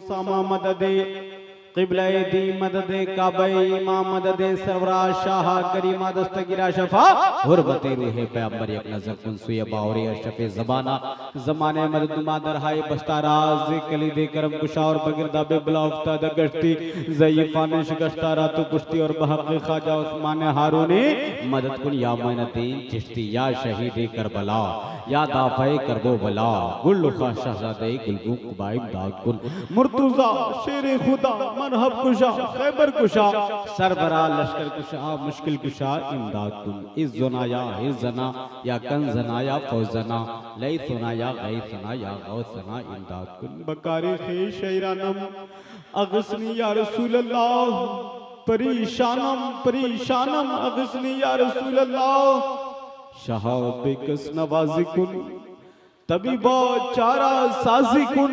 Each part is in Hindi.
सामा मदद क़िबला दी मदद काबा इमाम मदद सरवराज शाह करीमा दस्तगिरा शफा हुर्मत रूह पैगंबर एक नजर कुनसुय बावरे अशफे ज़बाना ज़माने मदद मादर हाय बस्ताराज कलीदे करम कुशा और बगिरदा बेबला उफ्ताद गश्ती ज़यीफ़ान शिकस्तारा तो कुश्ती और बहक़ ख्वाजा उस्मान हारूनी मदद कुन या मोइनुद्दीन चिश्ती या शहीद करबला या दाफ़े करबो बला गुल शहज़ादे गुलगू कुबा इमदाद कुन मुर्तज़ा शेर खुदा मरहब कुशा खैबर कुशा सरबरा लश्कर कुशा मुश्किल कुशा इमदाद कुन इज़्ज़ना या हिज़्ज़ना या कंज़ना या फौज़ना लैथना या गैथना या गौसना इमदाद कुन बकारी खे शैरानम अगस्नी या रसूल अल्लाह परेशानम परेशानम अगस्नी या रसूल अल्लाह शहाब कस नवाज़ी कुन तबीबा चारा साज़ी कुन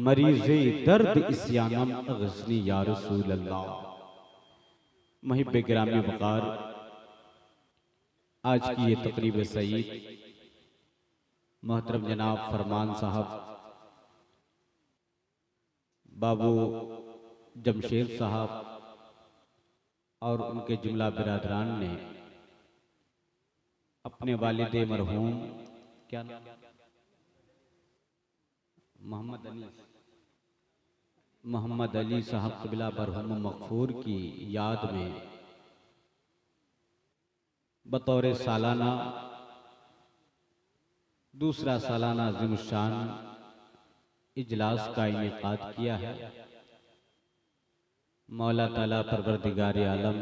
मरीज़े दर्द इस्यानम अग़स्नी या रसूल अल्लाह। मुहिब्बे गिरामी वक़ार, आज की ये तक़रीब सईद मोहतरम जनाब फरमान साहब, बाबू जमशेद साहब और उनके जुमला बिरादरान ने अपने वालिद मरहूम क्या मोहम्मद अली साहब क़िबला मरहूम मग़फ़ूर की याद में बतौर सालाना दूसरा सालाना अज़ीमुश्शान इजलास का इनेकाद किया है। मौला ताला परवरदिगार आलम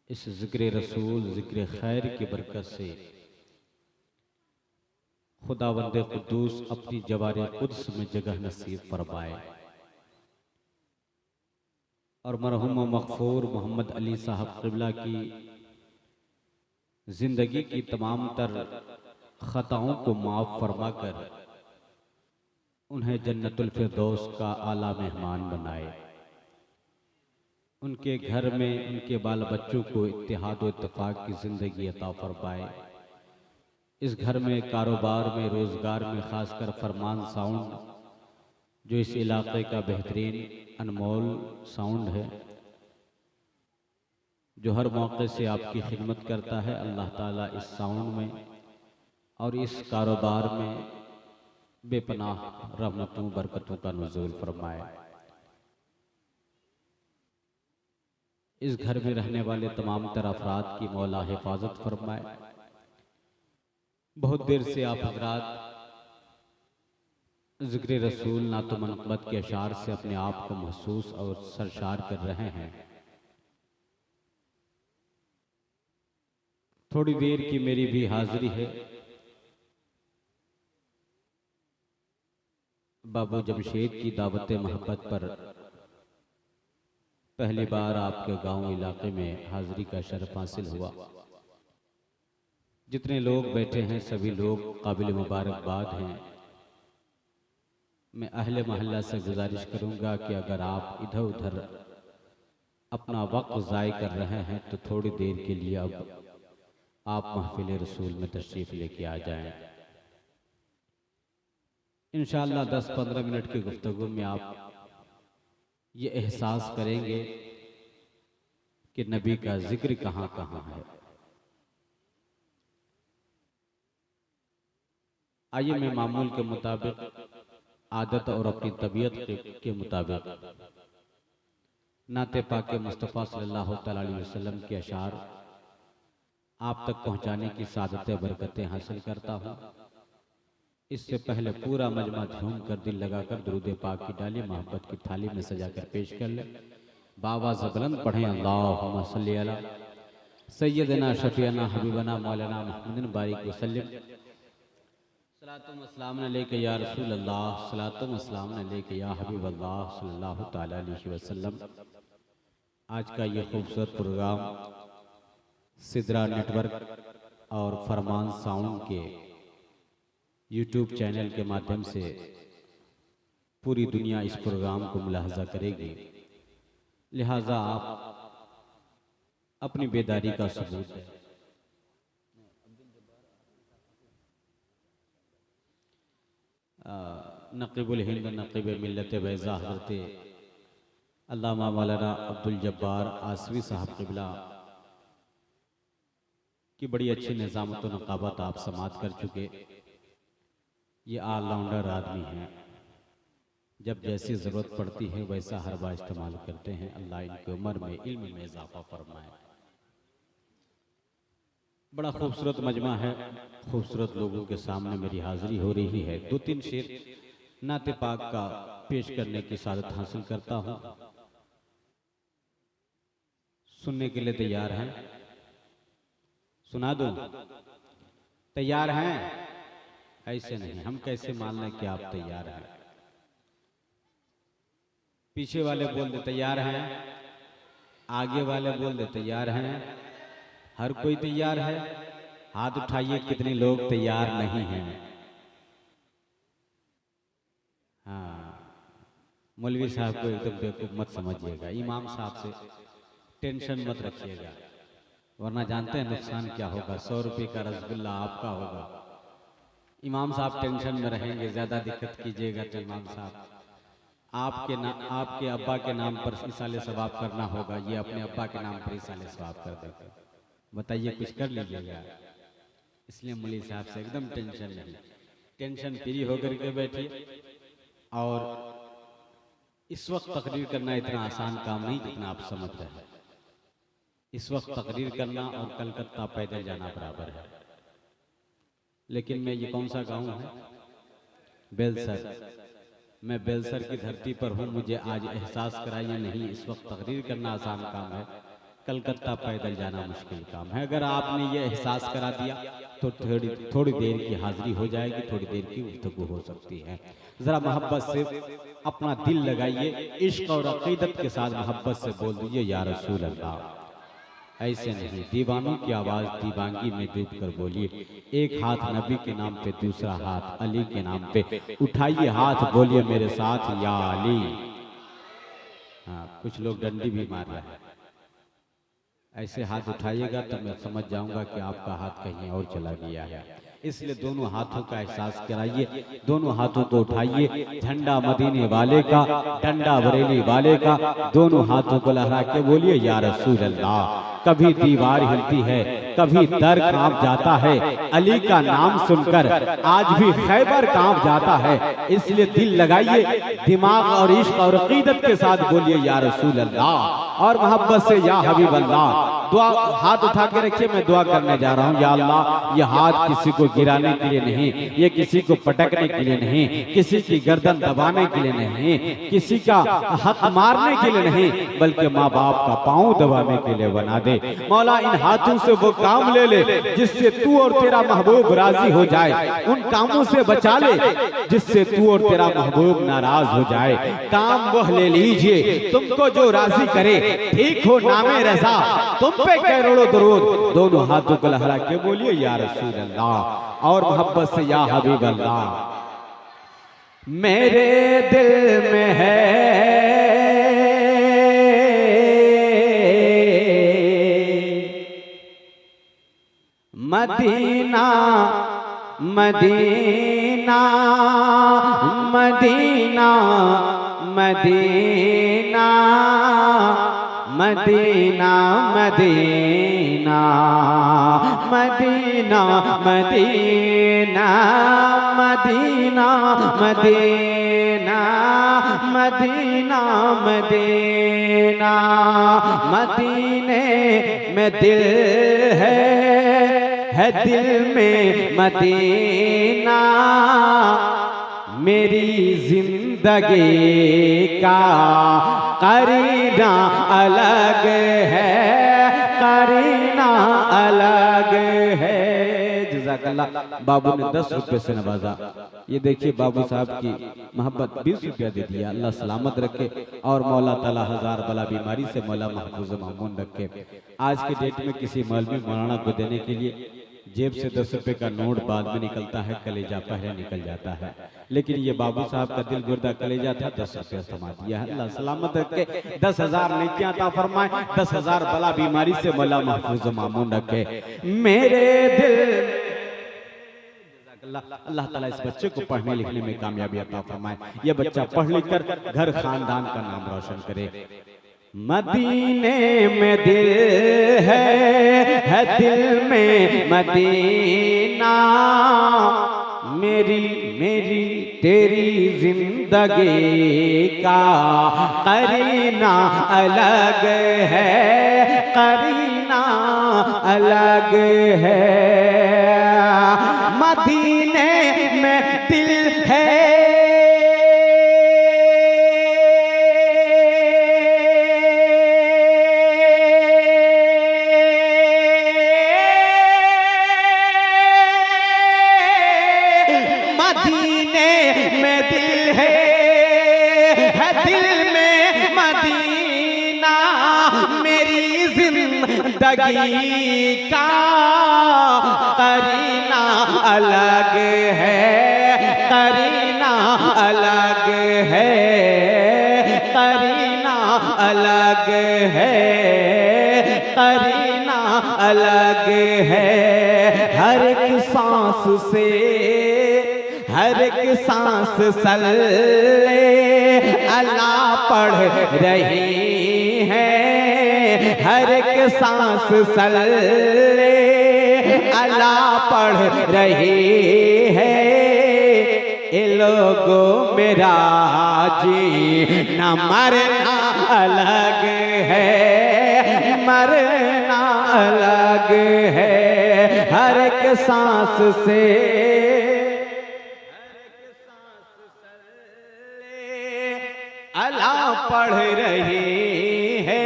इस ज़िक्र रसूल ज़िक्र खैर की बरकत से खुदावंद कुद्दूस अपनी जवारे कुद्स में जगह नसीब फरमाए और मरहूम मग़फ़ूर मोहम्मद अली साहब क़िबला की ज़िंदगी की तमाम तर ख़ताओं को माफ़ फरमा कर उन्हें जन्नतुल फ़िरदौस का आला मेहमान बनाए। उनके घर में उनके बाल बच्चों को इत्तेहाद व इत्तेफ़ाक़ की ज़िंदगी अता फरमाए। इस घर में कारोबार में रोज़गार में ख़ासकर फरमान साउंड जो इस इलाक़े का बेहतरीन अनमोल साउंड है, जो हर मौके से आपकी खिदमत करता है, अल्लाह ताला इस साउंड में और इस कारोबार में बेपनाह रहमतों बरकतों का नुज़ूल फरमाए। इस घर में रहने वाले तमाम तर अफराद की मौला हिफाजत फरमाए। बहुत देर से आप हज़रात ज़िक्र रसूल नातो मनक़बत के अशार से अपने आप को महसूस और सरशार कर रहे हैं। थोड़ी देर की मेरी भी हाज़िरी है। बाबू जमशेद की दावत मोहब्बत पर पहली बार आपके गांव इलाके में हाज़िरी का शर्फ हासिल हुआ। जितने लोग बैठे हैं सभी लोग काबिल मुबारकबाद हैं। मैं अहले महल्ला से गुजारिश करूंगा कि अगर आप इधर उधर अपना वक्त ज़ाय कर रहे हैं तो थोड़ी देर के लिए अब आप महफिल रसूल में तशरीफ़ लेके आ जाएं। इंशाअल्लाह 10-15 मिनट की गुफ्तगू में आप ये एहसास करेंगे कि नबी का जिक्र कहाँ कहाँ है। आइए मैं मामूल के मुताबिक, आदत और अपनी तबीयत के मुताबिक नाते पाक मुस्तफ़ा सल्लल्लाहु अलैहि वसल्लम के अशार आप तक पहुँचाने की सादतें बरकतें हासिल करता हूँ। इससे पहले पूरा मजमा झूम कर दिल लगाकर दुरूद पाक की डाली मोहब्बत की थाली में सजा कर पेश कर ले। बावाज़ बुलंद पढ़ें अल्लाहुम्मा सल्ली अला सय्यदना शफीअना हबीबना मौलाना मुहम्मदिन बारिक वसल्लम। सलातुम अस्सलाम अलैका या रसूल अल्लाह, सलातुम अस्सलाम अलैका या हबीब अल्लाह सल्लल्लाहु तआला अलैहि वसल्लम। आज का ये खूबसूरत प्रोग्राम सिदरा नेटवर्क और फरमान साउंड के यूट्यूब चैनल के माध्यम से पूरी दुनिया इस प्रोग्राम को मुलाहजा करेगी। लिहाजा आप अपनी बेदारी का सबूत है। नक़ीबुल हिंद नक़ीब मिल्लत बैज़ा हज़रत अल्लामा मौलाना अब्दुल जब्बार आसवी साहब क़िबला की बड़ी अच्छी निज़ामत व नक़ाबत आप समात कर चुके। ये ऑलराउंडर आदमी हैं, जब जैसी ज़रूरत पड़ती है वैसा हर बार इस्तेमाल करते हैं। अल्लाह इनकी उम्र में इल्म में इजाफ़ा फरमाए। बड़ा खूबसूरत मजमा है, खूबसूरत लोगों के सामने मेरी हाज़िरी हो रही है। 2-3 शेर नाते पाक का पेश करने की सादत हासिल करता हूँ। सुनने के लिए तैयार हैं? सुना दूं? तैयार हैं? ऐसे नहीं, हम कैसे मान लें कि आप तैयार हैं? पीछे वाले बोल दे तैयार हैं, आगे वाले बोल दे तैयार हैं। हर कोई तैयार है? हाथ उठाइए कितने लोग तैयार नहीं हैं। हाँ, मौलवी साहब को एकदम बेवकूफ मत समझिएगा, इमाम साहब से टेंशन मत रखिएगा, वरना जानते हैं नुकसान क्या होगा। 100 रुपये का रसगुल्ला आपका होगा। इमाम साहब टेंशन में रहेंगे, ज्यादा दिक्कत कीजिएगा तो इमाम साहब आपके अब्बा के नाम पर इसाले सवाब करना होगा, ये अपने अब्बा के नाम पर इसाले सवाब कर देगा। बताइए कुछ कर लीजिएगा। इसलिए मौलवी साहब से एकदम टेंशन नहीं, टेंशन फ्री होकर के बैठिए। और इस वक्त तकरीर करना इतना आसान काम नहीं जितना आप समझ रहे हैं। इस वक्त तकरीर करना और कलकत्ता पैदल जाना बराबर है। लेकिन मैं ये कौन सा गाँव है? बेलसर। मैं बेलसर की धरती पर हूँ। मुझे आज एहसास कराइए नहीं, इस वक्त तकरीर करना आसान काम है, कलकत्ता पैदल जाना मुश्किल काम है। अगर आपने ये एहसास करा दिया तो थोड़ी देर की हाजिरी हो जाएगी, थोड़ी देर की गुफ्तगू हो सकती है। जरा मोहब्बत से अपना दिल लगाइए, इश्क और अकीदत के साथ मोहब्बत से बोल दीजिए या रसूल अल्लाह। ऐसे नहीं, दीवानों की आवाज दीवानगी में डूब कर बोलिए। एक हाथ नबी के नाम पे, दूसरा हाथ अली के नाम पे, उठाइए हाथ, बोलिए मेरे साथ या अली। हाँ, कुछ लोग डंडी भी मार रहे हैं। ऐसे हाथ उठाइएगा तो मैं समझ जाऊंगा कि आपका हाथ कहीं और चला गया है। इसलिए दोनों हाथों का एहसास कराइए, दोनों हाथों को उठाइए। झंडा मदीने वाले का, डंडा बरेली वाले का, दोनों हाथों को लहरा के बोलिए या रसूल अल्लाह। कभी दीवार हिलती है, कभी दर कांप जाता है, अली का नाम सुनकर आज भी खैबर कांप जाता है। इसलिए दिल लगाइए, दिमाग और इश्क और अकीदत के साथ बोलिए या रसूल अल्लाह, और मोहब्बत से या हबीब अल्लाह। दुआ हाथ उठा के रखिए, मैं दुआ करने जा रहा हूँ। या अल्लाह, ये हाथ किसी को गिराने के लिए नहीं, ये किसी को पटकने के लिए नहीं, किसी की गर्दन दबाने के लिए नहीं, किसी का हक मारने के लिए नहीं, बल्कि माँ बाप का पांव दबाने के लिए बना दे। मौला, इन हाथों से वो काम ले ले जिससे तू और तेरा महबूब राजी हो जाए, उन कामों से बचा ले जिससे तू और तेरा महबूब नाराज हो जाए। काम वह ले लीजिए तुमको जो राजी करे, ठीक हो नामे रजा तुम पे करोड़ों दरूद। दोनों हाथों को लहरा के बोलिए या रसूल अल्लाह, और मोहब्बत से या हबीब अल्लाह। मेरे दिल में है Medina, Medina, Medina, Medina, Medina, Medina, Medina, Medina, Medina, Medina, Medina, Medina, मदीने में दिल है दिल में मदीना। मेरी जिंदगी का करीना अलग है, करीना अलग है। जज़ाकल्लाह। बाबू ने 10 रुपए से नवाजा। ये देखिए बाबू साहब की मोहब्बत 20 रुपया दे दिया। अल्लाह सलामत रखे और मौला ताला हजार बला बीमारी से मौला महफूज मामून रखे। आज के डेट में किसी मौलवी मौलाना को देने के लिए जेब से 10 रुपए का नोट बाद में निकलता है, कलेजा पहले निकल जाता है। लेकिन ये बाबू साहब का दिल गुर्दा कलेजा था, 10 रुपया थमा दिया है। अल्लाह सलामत रखे, 10,000 नेकियां अता फरमाए, 10,000 बला बीमारी से मौला महफूज मामून रखे। मेरे दिल अल्लाह ताला इस बच्चे को पढ़ने लिखने में कामयाबी अता फरमाए। यह बच्चा पढ़ लिख कर घर खानदान का नाम रोशन करे। मदीने में दिल है दिल में मदीना, मेरी मेरी तेरी जिंदगी का करीना अलग है, करीना अलग है। मदीने में दिल है जिंदगी का करीना अलग है, करीना अलग है, करीना अलग है, करीना अलग है। हर एक सांस से हर एक सांस सल्ले अल्लाह पढ़ रही है, हर एक सांस सल्ले अल्लाह पढ़ रही है। ए लोगो मेरा जी न मरना अलग है, मरना अलग है। हर एक सांस से अल्लाह पढ़ रही है।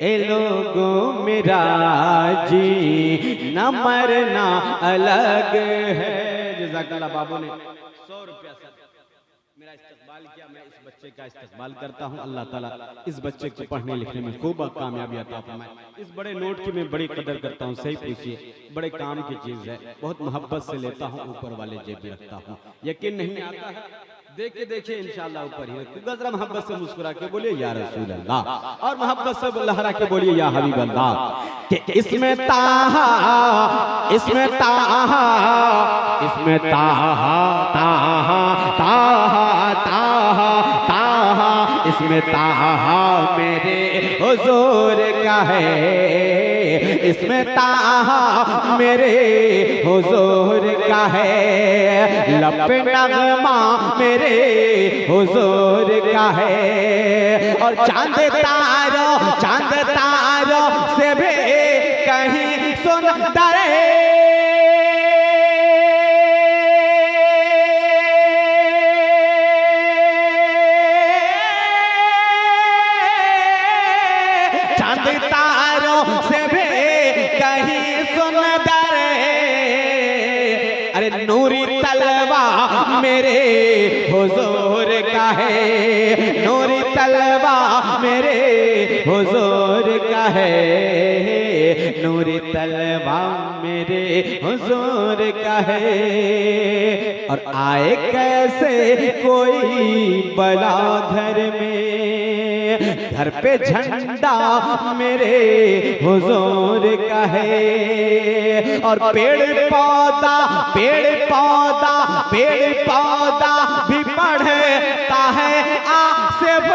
ए लोगों मेरा जी न मरना अलग है। जज़ाकल्लाह बाबू ने 100 रुपया मेरा इस्तकबाल किया। मैं इस बच्चे का इस्तकबाल करता हूँ। अल्लाह ताला इस बच्चे को पढ़ने लिखने में खूब कामयाबी अता फरमाए। इस बड़े नोट की मैं बड़ी कदर करता हूँ। सही पूछिए, बड़े काम की चीज़ है, बहुत मोहब्बत से लेता हूँ, ऊपर वाले जेब में रखता हूँ। यकीन नहीं आता है, देखे देखे इंशाल्लाह ऊपर ही गजरा मोहब्बत से मुस्कुरा के बोलिए या रसूल अल्लाह, और मोहब्बत से लहरा के बोलिए या हबीब अल्लाह। कि इसमें ताहा, इसमें ताहा, इसमें ताहा ताहा ताहा ताहा ताहा, इसमें ताहा मेरे हुजूर का है, इसमें ताहा मेरे हुजूर का है। लब नगमा मेरे हुजूर का है। और चांद तारों से भी कहीं सुंदर है। चांद तारों से भी कहीं सुंदर है। अरे नूरी तलवा मेरे हुजूर का है, नूरी तलवा मेरे हुजूर का है, नूरी तलवा मेरे हुजूर का है। और आए कैसे कोई बला घर में, घर पे झंडा मेरे हुजूर का है। और पेड़ पौधा भी पढ़ता है आसिफ।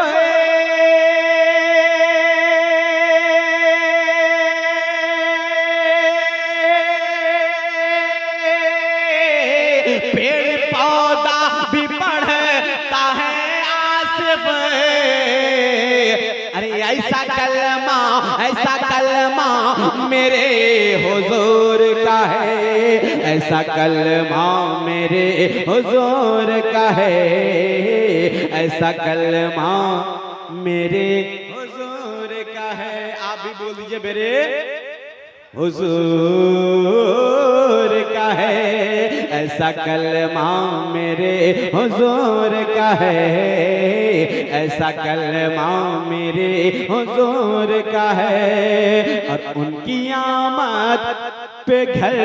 पेड़ पौधा भी पढ़ता है आसिफ। अरे ऐसा कलमा मेरे हुजूर का है, ऐसा कलमा मेरे हुजूर का है, ऐसा कलमा मेरे हुजूर का है। आप भी बोल दीजिए मेरे हुजूर का है, ऐसा कलमा मेरे हुजूर का है, ऐसा कलमा मेरे हुजूर का है। और उनकी आमद पे घर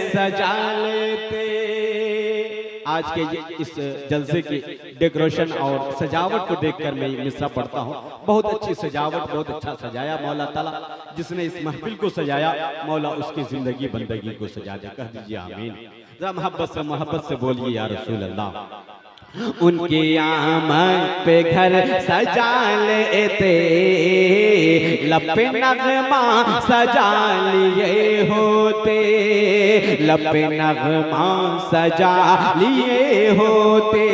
सजा लेते। आज के इस जलसे की डेकोरेशन और सजावट को देखकर मैं मिसरा पढ़ता हूँ। बहुत अच्छी सजावट, बहुत अच्छा सजाया मौला ताला। जिसने इस महफिल को सजाया, मौला उसकी जिंदगी बंदगी को सजा दे। कह दीजिए आमीन। जरा मोहब्बत से बोलिए या रसूल अल्लाह। उनकी आमद पे घर सजा लेते, लब पे नगमा सजा लिए होते, लब पे नगमा सजा लिए होते।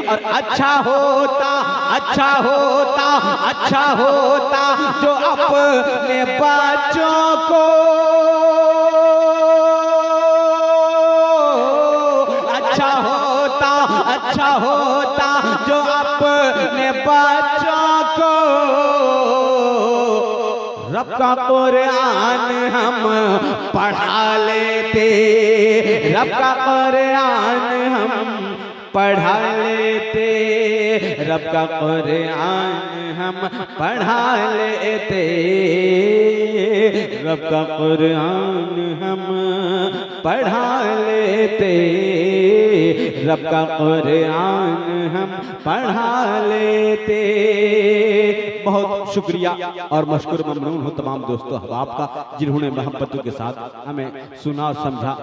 और अच्छा होता अच्छा होता अच्छा होता जो अपने बच्चों को, अच्छा होता जो अपने बच्चों को रब का कुरान हम पढ़ा लेते, रब का कुरान हम पढ़ा लेते, रब का कुरान हम पढ़ा लेते, रब का कुरान हम पढ़ा लेते, रब का कुरान हम पढ़ा लेते। बहुत शुक्रिया और मशकूर ममनून हो तमाम दोस्तों अहबाब का, जिन्होंने मोहब्बतों के साथ हमें सुना और समझा।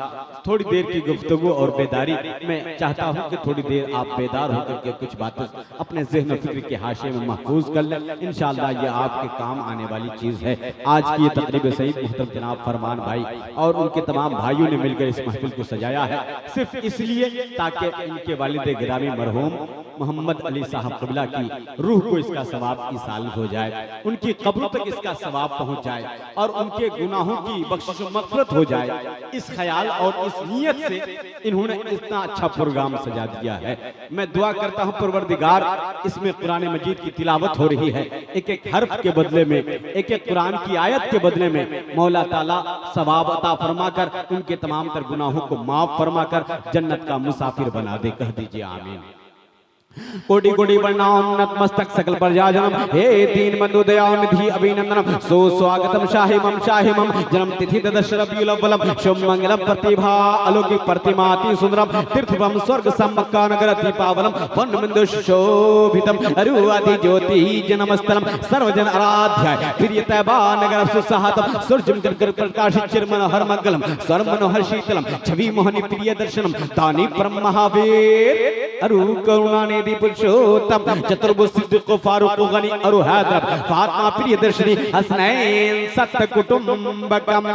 थोड़ी देर की गुफ्तगू और बेदारी, मैं चाहता हूं कि थोड़ी देर आप बेदार होकर के कुछ बातें अपने ज़हन और फिक्र के हाशिए में महफूज कर लें। इंशाअल्लाह ये आपके काम आने वाली चीज़ है। आज की ये तकरीब सईद मुहतरम जनाब फरमान भाई और उनके तमाम भाइयों ने मिलकर इस महफिल को सजाया है, सिर्फ इसलिए ताकि इनके वालिद गिरामी मरहूम मोहम्मद अली साहब क़िबला की रूह को इसका सवाब इसाल हो जाए, उनकी कब्र तक इसका सवाब पहुंच जाए और उनके गुनाहों की बख्शिश व मग़फ़िरत हो जाए। इस ख्याल और इस नीयत से इन्होंने इतना अच्छा प्रोग्राम सजा दिया है। मैं दुआ करता हूं परवरदिगार, इसमें कुरान मजीद की तिलावत हो रही है, एक एक हर्फ के बदले में, एक एक कुरान की आयत के बदले में मौला ताला सवाब अता फरमाकर उनके तमाम तर गुनाहों को माफ फरमाकर जन्नत का मुसाफिर बना दे। कह दीजिए आमीन। कोटि कोटि प्रणाम नतमस्तक सकल प्रजाजनम, हे दीन बंधु दयानिधि अभिनंदनम, सुस्वागतम शाहिमम शाहिमम, जन्म तिथि दश रबीउल अव्वलम, शुभ मंगलम प्रतिभा अलौकिक प्रतिमाति सुंदरम, तीर्थम स्वर्ग सम्मक्का नगर अति पावनम, वनमंदु शोभितम, अरुआदि ज्योति जनमस्तलम, सर्वजन आराध्याय प्रिय तैबा नगर सुसहातम, सूर्यम जलकर प्रकाशित चिरमनोहर मंगलम, सर्वमनोहर शीतलम, छवि मोहनी प्रिय दर्शनम, दानी परम महावीर अरु करुणानिधि पुरुषोत्तम, चतुर्भुज सिद्दीक़ फारूक गनी अरु हैदर फातिमा प्रिय दर्शनी हसनैन सत्य कुटुंबकम,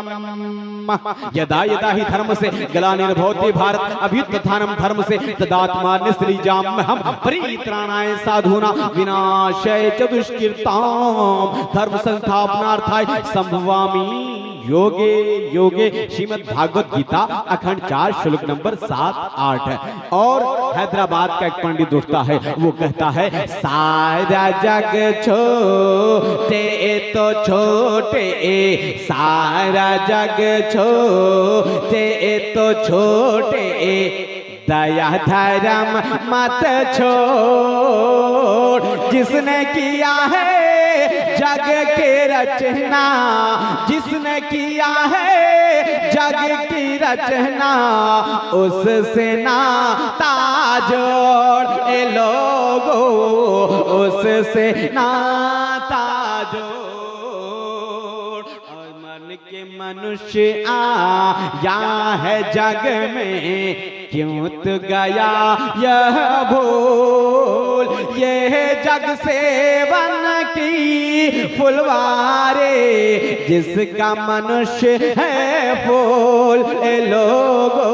यदा यदा ही धर्म से ग्लानिर्भवति भारत अभ्युत्थानम धर्म से तदात्मा निसृजाम हम परित्राणाय साधूना विनाशाय च दुष्कृताम, धर्म संस्थापनार्थाय संभवामि योगे योगे। श्रीमद् भागवत गीता अखंड 4 श्लोक नंबर 7-8। और हैदराबाद का एक पंडित उठता है, वो कहता है सारा जग छोटे तो छोटे, सारा जग छोटे तो छोटे, दया धर्म मत छोड़, जिसने किया है जग के रचना, जिसने किया है जग की रचना, उससे नाता जोड़ ए लोगो, उससे नाता जोड़। और मन के मनुष्य आया है जग में, क्यों तो गया यह भूल, यह जग सेवन की फुलवारे, जिसका मनुष्य है फूल ए लोगो,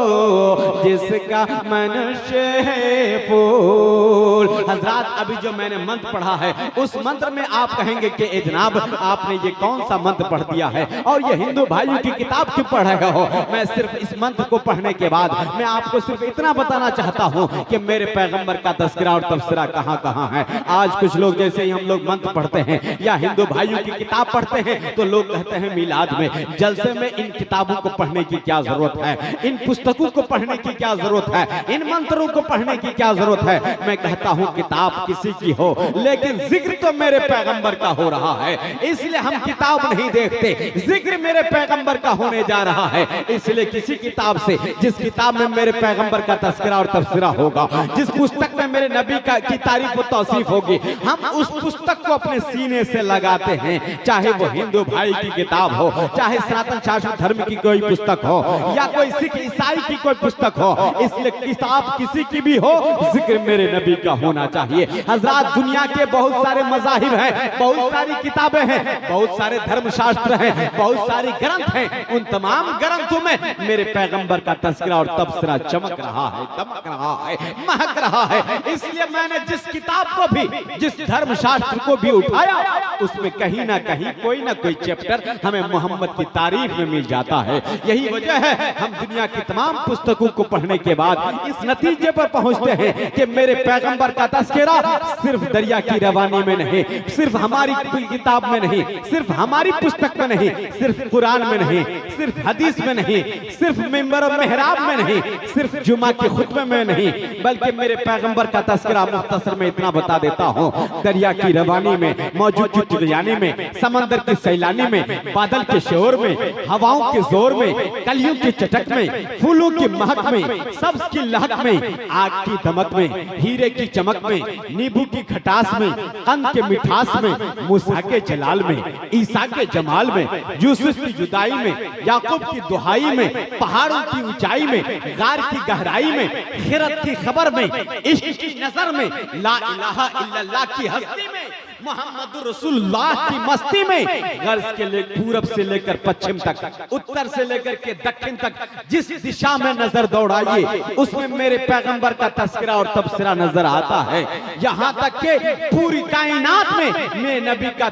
जिसका मनुष्य है फूल। हजरात अभी जो मैंने मंत्र पढ़ा है उस मंत्र में आप कहेंगे कि ए जनाब आपने ये कौन सा मंत्र पढ़ दिया है और ये हिंदू भाइयों की किताब क्यों पढ़ रहे हो। मैं सिर्फ इस मंत्र को पढ़ने के बाद मैं आपको सिर्फ इतना बताना चाहता हूं कि मेरे पैगंबर का तस्करा और तबसरा कहां कहां है। आज कुछ लोग जैसे ही हम लोग मंत्र पढ़ते हैं या हिंदू भाइयों की किताब पढ़ते हैं तो लोग कहते हैं मिलाद में जलसे में इन किताबों को पढ़ने की क्या जरूरत है, इन पुस्तकों को पढ़ने की क्या जरूरत है, इन मंत्रों को पढ़ने की क्या जरूरत है। मैं कहता हूँ किताब किसी की हो, लेकिन जिक्र तो मेरे पैगंबर का हो रहा है, इसलिए हम किताब नहीं देखते, जिक्र मेरे पैगंबर का होने जा रहा है। इसलिए किसी किताब से, जिस किताब में मेरे पैगंबर का तस्करा और तबसरा होगा, जिस पुस्तक में मेरे नबी का की तारीफ और तौसीफ होगी, हम उस पुस्तक को अपने सीने से लगाते हैं। चाहे वो हिंदू भाई की किताब हो, चाहे सनातन शाश्वत धर्म की कोई पुस्तक हो, या कोई सिख ईसाई की कोई पुस्तक हो, इसलिए किताब किसी की भी हो, जिक्र मेरे नबी का होना चाहिए। हजरात, दुनिया के बहुत सारे मज़ाहिब हैं, बहुत सारी किताबें हैं, बहुत सारे धर्मशास्त्र हैं, बहुत सारी ग्रंथ हैं, उन तमाम ग्रंथों में मेरे पैगंबर का तस्करा और तबसरा चमक रहा है, दमक रहा है, महक रहा है। इसलिए मैंने जिस किताब को भी, जिस धर्मशास्त्र को भी उठाया, उसमें कहीं ना कहीं कोई ना कोई चैप्टर हमें मोहम्मद की तारीफ में मिल जाता है। यही वजह है हम दुनिया की तमाम पुस्तकों को पढ़ने के बाद इस नतीजे पर पहुंचते हैं कि मेरे पैगंबर का तस्करा सिर्फ दरिया की रवानी में नहीं, सिर्फ हमारी किताब में नहीं, सिर्फ हमारी पुस्तक में नहीं, सिर्फ कुरान में नहीं, सिर्फ हदीस में नहीं, सिर्फ मिंबर और मेहराब में नहीं, सिर्फ जुमा के खुतबे में नहीं, बल्कि मेरे पैगंबर का तस्करा मुख्तसर में इतना बता देता हूँ, दरिया की रवानी में, मौजूद की तुगयानी में, समंदर की सैलानी में, बादल के शोर में, हवाओं के जोर में, कलियों की चटक में, फूलों की महक में, सब्ज की लहक में, आग की दमक में, हीरे की चमक में, नींबू की खटास में, कंद के मिठास में, मूसा के जलाल में, ईसा के जमाल में, यूसुफ की जुदाई में, याकूब की दुहाई में, पहाड़ों की ऊंचाई में, गार की गहराई में, खिरत की खबर में, इश्क की नजर में, ला इलाहा इल्लल्लाह की हस्ती में, मोहम्मद रसूलुल्लाह की मस्ती में, गर्ज के लिए पूरब से लेकर पश्चिम तक, उत्तर से लेकर के दक्षिण तक, जिस दिशा में नजर दौड़ाइए उसमें मेरे पैगंबर का तस्करा और तबसरा नजर आता है। यहाँ तक के पूरी कायनात में मेरे नबी का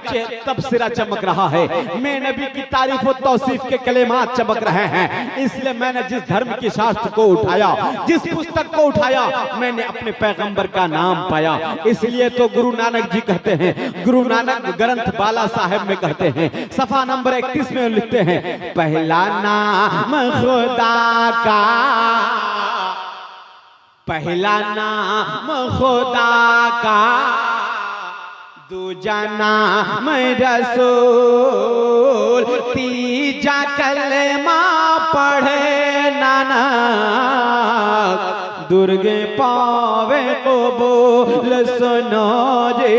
तबसरा चमक रहा है, मेरे नबी की तारीफ और तौसीफ के कलेमात चमक रहे हैं। इसलिए मैंने जिस धर्म की शास्त्र को उठाया, जिस पुस्तक को उठाया, मैंने अपने पैगंबर का नाम पाया। इसलिए तो गुरु नानक जी कहते हैं, गुरु नानक ग्रंथ बाला साहेब में कहते हैं, सफा नंबर 31 में लिखते हैं, पहला नाम खुदा का, पहला नाम खुदा का, दूजा नाम रसूल, तीजा कलमा पढ़े नानक, दुर्गे पावे कबूल सुनो जे,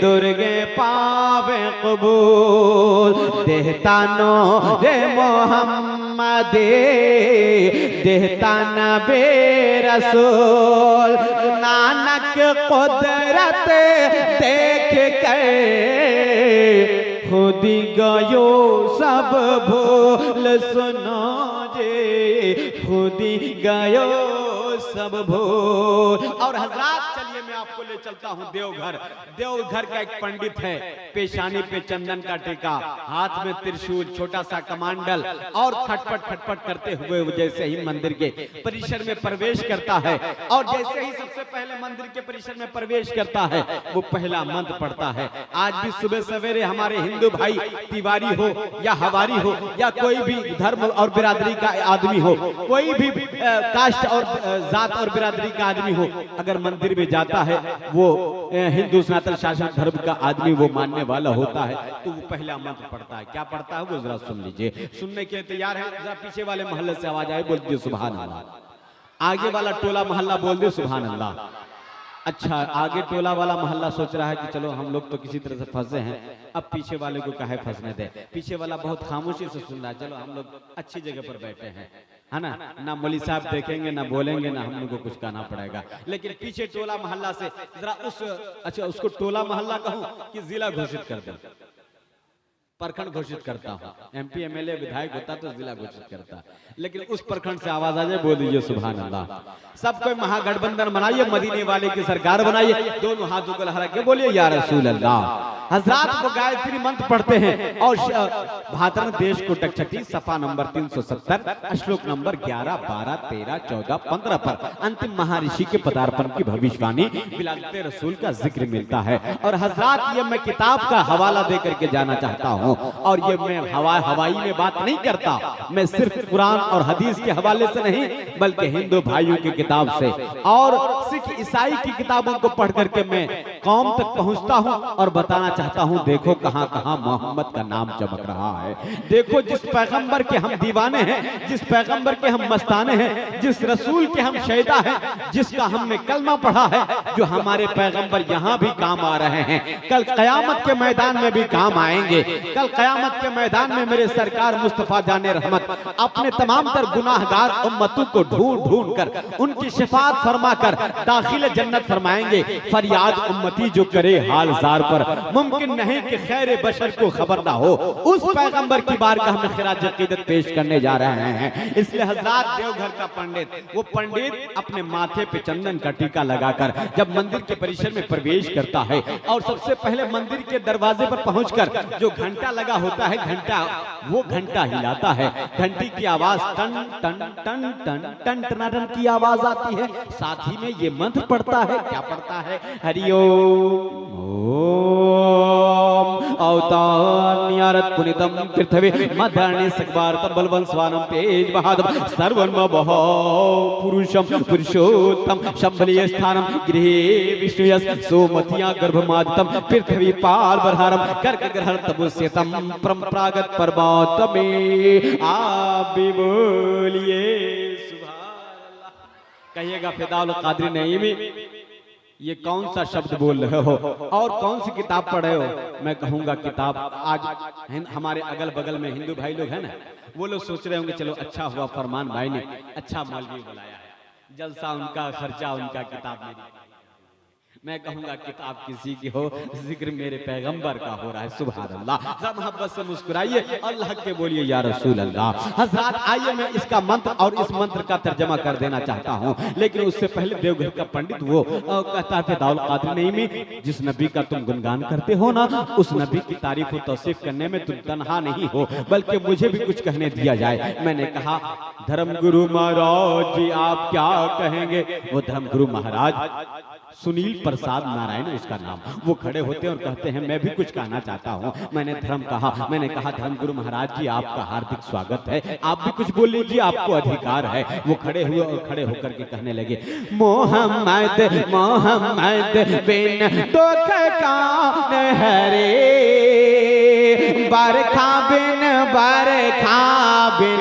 दुर्गे पावे कबूल, देहता नो रे मोहम्मदे, देहता नबे रसूल, नानक कुदरत देख कर खुद गयो सब भूल सुनो जे, खुद गयो सब भूल। और हजरात, चलिए मैं आपको ले चलता हूँ देवघर। देवघर का एक पंडित है, पेशानी पे चंदन का टीका, हाथ में त्रिशूल, छोटा सा कमांडल, और खटपट खटपट करते हुए जैसे ही मंदिर के परिसर में प्रवेश करता है, और जैसे ही सबसे पहले मंदिर के परिसर में प्रवेश करता है, वो पहला मंत्र पढ़ता है। आज भी सुबह सवेरे हमारे हिंदू भाई, तिवारी हो या हवारी हो या कोई भी धर्म और बिरादरी का आदमी हो, कोई भी कास्ट और जात और बिरादरी का आदमी हो, अगर मंदिर में जाता है, वो हिंदू सनातन शासक धर्म का आदमी वो मानने वाला होता है, तो वो पहला मंत्र पढ़ता है। क्या पढ़ता है वो जरा सुन लीजिए। सुनने के तैयार है? जरा पीछे वाले मोहल्ले से आवाज आए, बोल दिए सुभान अल्लाह। आगे वाला टोला मोहल्ला बोल दे सुभान अल्लाह। अच्छा, आगे टोला वाला मोहल्ला सोच रहा है कि चलो हम लोग तो किसी तरह से फंसे हैं, अब पीछे वाले को काहे फंसने दे। पीछे वाला बहुत खामोशी से सुन रहा है, चलो हम लोग अच्छी जगह पर बैठे हैं, है ना, ना मौली साहब देखेंगे, ना बोलेंगे, ना हम लोग को कुछ कहना पड़ेगा। लेकिन पीछे टोला मोहल्ला से जरा अच्छा उसको टोला मोहल्ला कहूँ कि जिला घोषित कर दो, प्रखंड घोषित करता हूँ। MP MLA विधायक होता तो जिला घोषित करता, लेकिन उस प्रखंड से आवाज आ जाए, बोल दीजिए सुभान अल्लाह। सब कोई महागठबंधन बनाइए, मदीने वाले की सरकार बनाइए, दोनों हाथों को लहरा के बोलिए या रसूल अल्लाह। हजरात वो गायत्री मंत्र पढ़ते हैं और भाद्रन देश को टकछटी सफा नंबर 370 श्लोक नंबर 11, 12, 13, 14, 15 पर अंतिम महर्षि के पदार्पण की भविष्यवाणी बिलालते रसूल का जिक्र मिलता है। और हजरात ये मैं किताब का हवाला दे करके जाना चाहता हूँ, और ये मैं हवाई में बात नहीं करता, मैं सिर्फ कुरान और हदीस के हवाले से नहीं बल्कि हिंदू भाइयों की किताब से और सिख ईसाई की किताबों को पढ़ करके मैं कौम तक पहुंचता हूं और बताना चाहता हूं, देखो कहां कहां मोहम्मद का नाम चमक रहा है। देखो जिस पैगंबर के हम दीवाने हैं, जिस पैगंबर के हम मस्ताने हैं, जिस रसूल के हम शहीदा हैं, जिसका हमने कलमा पढ़ा है, जो हमारे पैगंबर यहां भी काम आ रहे हैं, कल कयामत के मैदान में भी काम आएंगे। कल कयामत के मैदान में मेरे सरकार मुस्तफा जाने रहमत अपने तमाम तर गुनाहगार उम्मतों को ढूंढ ढूंढ कर उनकी शिफात फरमा कर दाखिल जन्नत फरमाएंगे। फरियाद उम्मती जो करे हाल जार पर, मुमकिन नहीं कि खैर बशर को खबर ना हो। उस पैगंबर की बारगाह में खिराज अकीदत पेश करने जा रहे हैं। इसलिए हजरात देवघर का पंडित, वो पंडित अपने माथे पे चंदन का टीका लगाकर जब मंदिर के परिसर में प्रवेश करता है और सबसे पहले मंदिर के दरवाजे पर पहुंचकर जो घंटा लगा होता है, वो घंटा हिलाता है। घंटी की आवाज टन टन टन टन टन टनाटन की आवाज आती है। साथ ही में ये मंत्र पढ़ता है, क्या पढ़ता है? हरिओम अवतान्यारत पुनितम पृथ्वी मध्यानि सकवारतम बलवन् स्वानम तेज बहादम सर्वन्म बहो पुरुषम पुरुषोत्तम शंभलीय स्थानम गृहे विष्णुयस सोमतिया गर्भमादितम पृथ्वी पाल बरहारम कर्क ग्रहण तपुस्यतम परंपरागत पर्वत में आप भी बोलिए सुभान अल्लाह। कहिएगा फिदाउल कादरी नईमी, ये कौन सा शब्द बोल रहे हो और कौन सी किताब पढ़ रहे हो? मैं कहूंगा किताब आज हमारे अगल बगल में हिंदू भाई लोग हैं ना, वो लोग सोच रहे होंगे चलो अच्छा हुआ फरमान भाई ने अच्छा मौलवी बुलाया है, जलसा उनका, खर्चा उनका, किताब मेरी। मैं कहूंगा किताब किसी की हो, जिक्र मेरे पैगंबर का हो रहा है। सुभान अल्लाह। जरा मोहब्बत से मुस्कुराइए, अल्लाह के बोलिए या रसूल अल्लाह। हजरात आइए मैं इसका मंत्र और इस मंत्र का तर्जमा कर देना चाहता हूँ, लेकिन उससे पहले देवघर का पंडित वो कहता है फिदाउल कादरी नईमी, जिस नबी का तुम गुणगान करते हो ना, उस नबी की तारीफ और तौसीफ करने में तुम तन्हा नहीं हो, बल्कि मुझे भी कुछ कहने दिया जाए। मैंने कहा धर्मगुरु महाराज जी आप क्या कहेंगे? वो धर्मगुरु महाराज सुनील प्रसाद नारायण उसका नाम, वो खड़े होते हैं और कहते हैं मैं भी कुछ कहना चाहता हूँ। मैंने धर्म कहा, मैंने कहा धर्मगुरु महाराज जी आपका हार्दिक स्वागत है, आप भी कुछ बोल लीजिए, आपको अधिकार है। वो खड़े हुए और खड़े होकर के कहने लगे मोहम्मद मोहम्मद बिन दुख कान हरे, बरखा बिन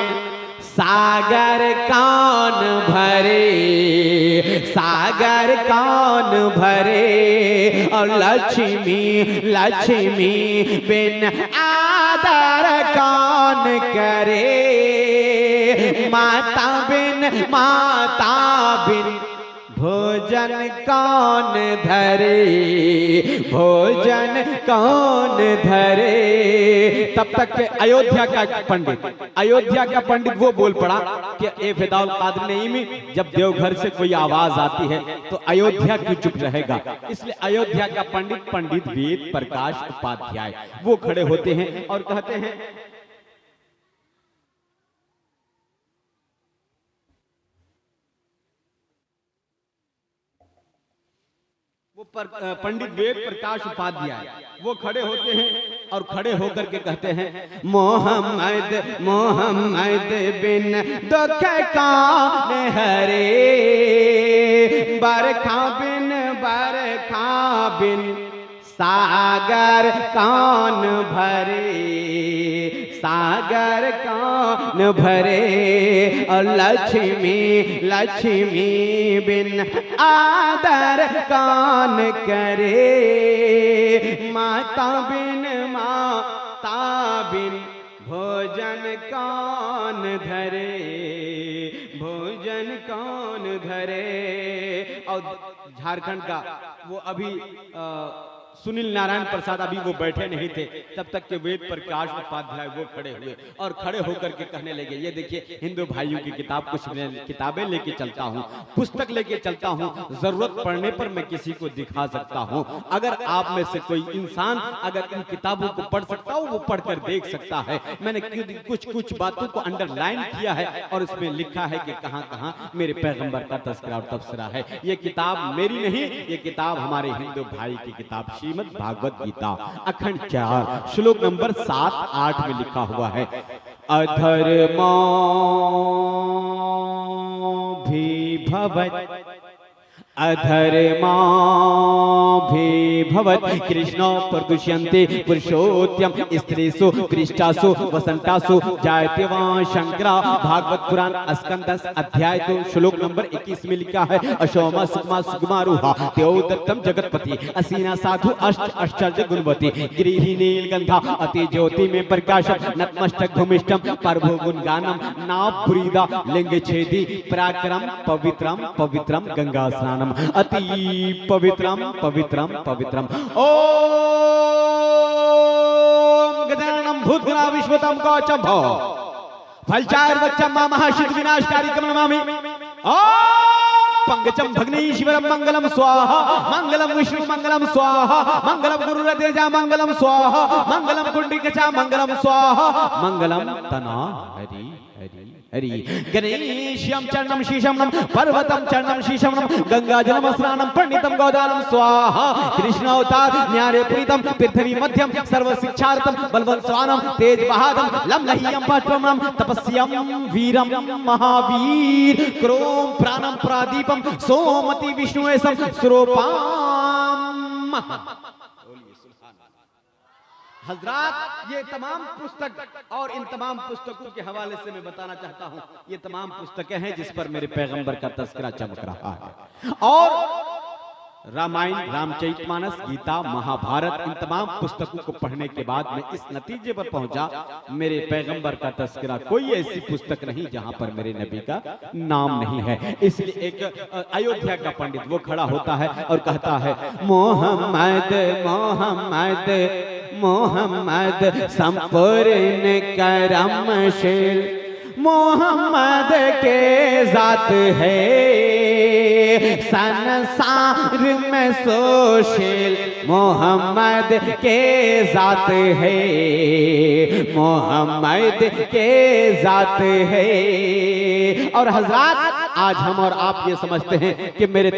सागर कौन भरे, सागर कौन भरे, और लक्ष्मी बिन आदर कौन करे, माता बिन भोजन कौन धरे, भोजन कौन धरे। तब तक के अयोध्या का पंडित वो बोल पड़ा कि ए फिदाउल कादरी नईमी, जब देवघर से कोई आवाज आती है तो अयोध्या क्यों चुप रहेगा? इसलिए अयोध्या का पंडित वेद प्रकाश उपाध्याय वो खड़े होते हैं और कहते हैं पंडित वेद प्रकाश उपाध्याय वो खड़े होते हैं और खड़े होकर के कहते हैं मोहम्मद बिन दुख कौन हरे, बरखा बिन सागर कौन भरे, सागर कौन भरे, और लक्ष्मी बिन आदर कौन करे, माता बिन भोजन कौन धरे, भोजन कौन धरे। और झारखंड का वो अभी सुनील नारायण प्रसाद अभी वो बैठे नहीं थे, तब तक के वेद प्रकाश उपाध्याय वो खड़े हुए और खड़े होकर के कहने लगे, ये देखिए हिंदू भाइयों की किताब, कुछ किताबें लेके चलता हूँ, पुस्तक लेके चलता हूँ, जरूरत पड़ने पर मैं किसी को दिखा सकता हूँ। अगर आप में से कोई इंसान अगर इन किताबों को पढ़ सकता हो, वो पढ़कर देख सकता है। मैंने कुछ बातों को अंडरलाइन किया है और इसमें लिखा है कि कहाँ कहाँ मेरे पैगंबर का तस्करा और तबसरा है। ये किताब मेरी नहीं, ये किताब हमारे हिंदू भाई की किताब श्रीमद् भागवत गीता अखंड 4 श्लोक नंबर 7-8 में लिखा हुआ है, अधर्मो भी भवत् अधर्मा भी भवत् कृष्णो प्रदुष्यन्ते पुरुषोत्तम स्त्रीसु कृष्टासु वसंतासु जायते वहाँ शंकरा। भागवत पुराण स्कंद 10 अध्याय 2 श्लोक नंबर 21 में लिखा है, अशोमा सुकमा सुगमारूहा देवदत्तम जगतपति असीना साधु अष्टार्य गुणवती गिरिहि नीलगंधा अति ज्योति में प्रकाशम नतमस्तक भूमिष्ठम प्रभु गुणगानम नाभुरीदा लिंग छेदी पराक्रम पवित्रम पवित्रम गंगा स्नानम अति पवित्रम पवित्रम पवित्रम। ओम गजाननम भूतगणा विश्वतम कवचम भव फलचार वच्चम महाशित विनाशकारी नमामि। पंकजम भग्नि शिवरम मंगलम स्वाहा मंगलम विष्णु मंगलम स्वाहा मंगलम गुरुरतेजा मंगलम स्वाहा मंगलम कुंडिकचा मंगलम स्वाहा मंगलम तना हरि हरि हरि। गणेश्यम चरणम शीशमनम पर्वतम चरणम शीशमनम गंगाजलम स्नानम पंडितम गोदानम स्वाहा। कृष्णावतार न्यारे प्रीतम पृथ्वी मध्यम सर्व शिक्षार्थम बलवंत स्वानम तेज बहादम लम लह्यम पाट्वमनम तपस्यम वीरम महावीर क्रोम प्राणम प्रादीपम सोमति विष्णुएसम स्वरूपाम। हजरात, ये तमाम पुस्तक और इन तमाम पुस्तकों के हवाले से मैं बताना चाहता हूं, ये तमाम पुस्तकें हैं जिस पर मेरे पैगंबर का तस्करा चमक रहा है। और रामायण, रामचरितमानस, गीता, महाभारत, इन तमाम पुस्तकों को पढ़ने के बाद मैं इस नतीजे पर पहुंचा, मेरे पैगंबर का तस्करा कोई ऐसी पुस्तक नहीं जहां पर मेरे नबी का नाम नहीं है। इसलिए एक अयोध्या का पंडित वो खड़ा होता है और कहता है, मोहम्मद मोहम्मद मोहम्मद संपूर्ण करमशील मोहम्मद के जात है संसार में सोशील मोहम्मद के जात है मोहम्मद के जात है। और हजरात, आज हम और आप ये समझते हैं कि मेरे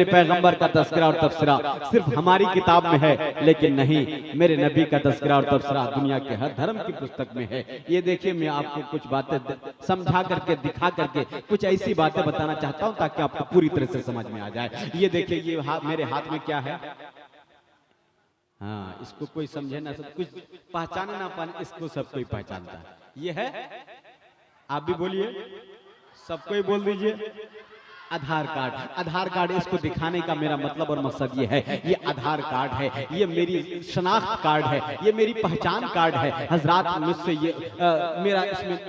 पैगंबर का तस्करा और तबसरा सिर्फ हमारी किताब में है, लेकिन नहीं, मेरे नबी का तस्करा और तबसरा दुनिया के हर धर्म की पुस्तक में है। ये देखिए, मैं आपको कुछ बातें समझा करके, दिखा करके कुछ ऐसी बातें बताना चाहता हूं ताकि आपको पूरी तरह से समझ में आ जाए। ये देखिए, ये मेरे हाथ में क्या है? हाँ, इसको कोई समझे ना, सब कुछ पहचाने ना पाने, इसको सब कोई पहचानता है। ये है, आप भी बोलिए, सबको ही बोल दीजिए, आधार कार्ड। आधार कार्ड, इसको दिखाने का मेरा मतलब और मकसद ये है, ये आधार कार्ड है, ये मेरी शनाख्त कार्ड है, ये मेरी पहचान कार्ड है। हजरात, मुझसे ये मेरा इसमें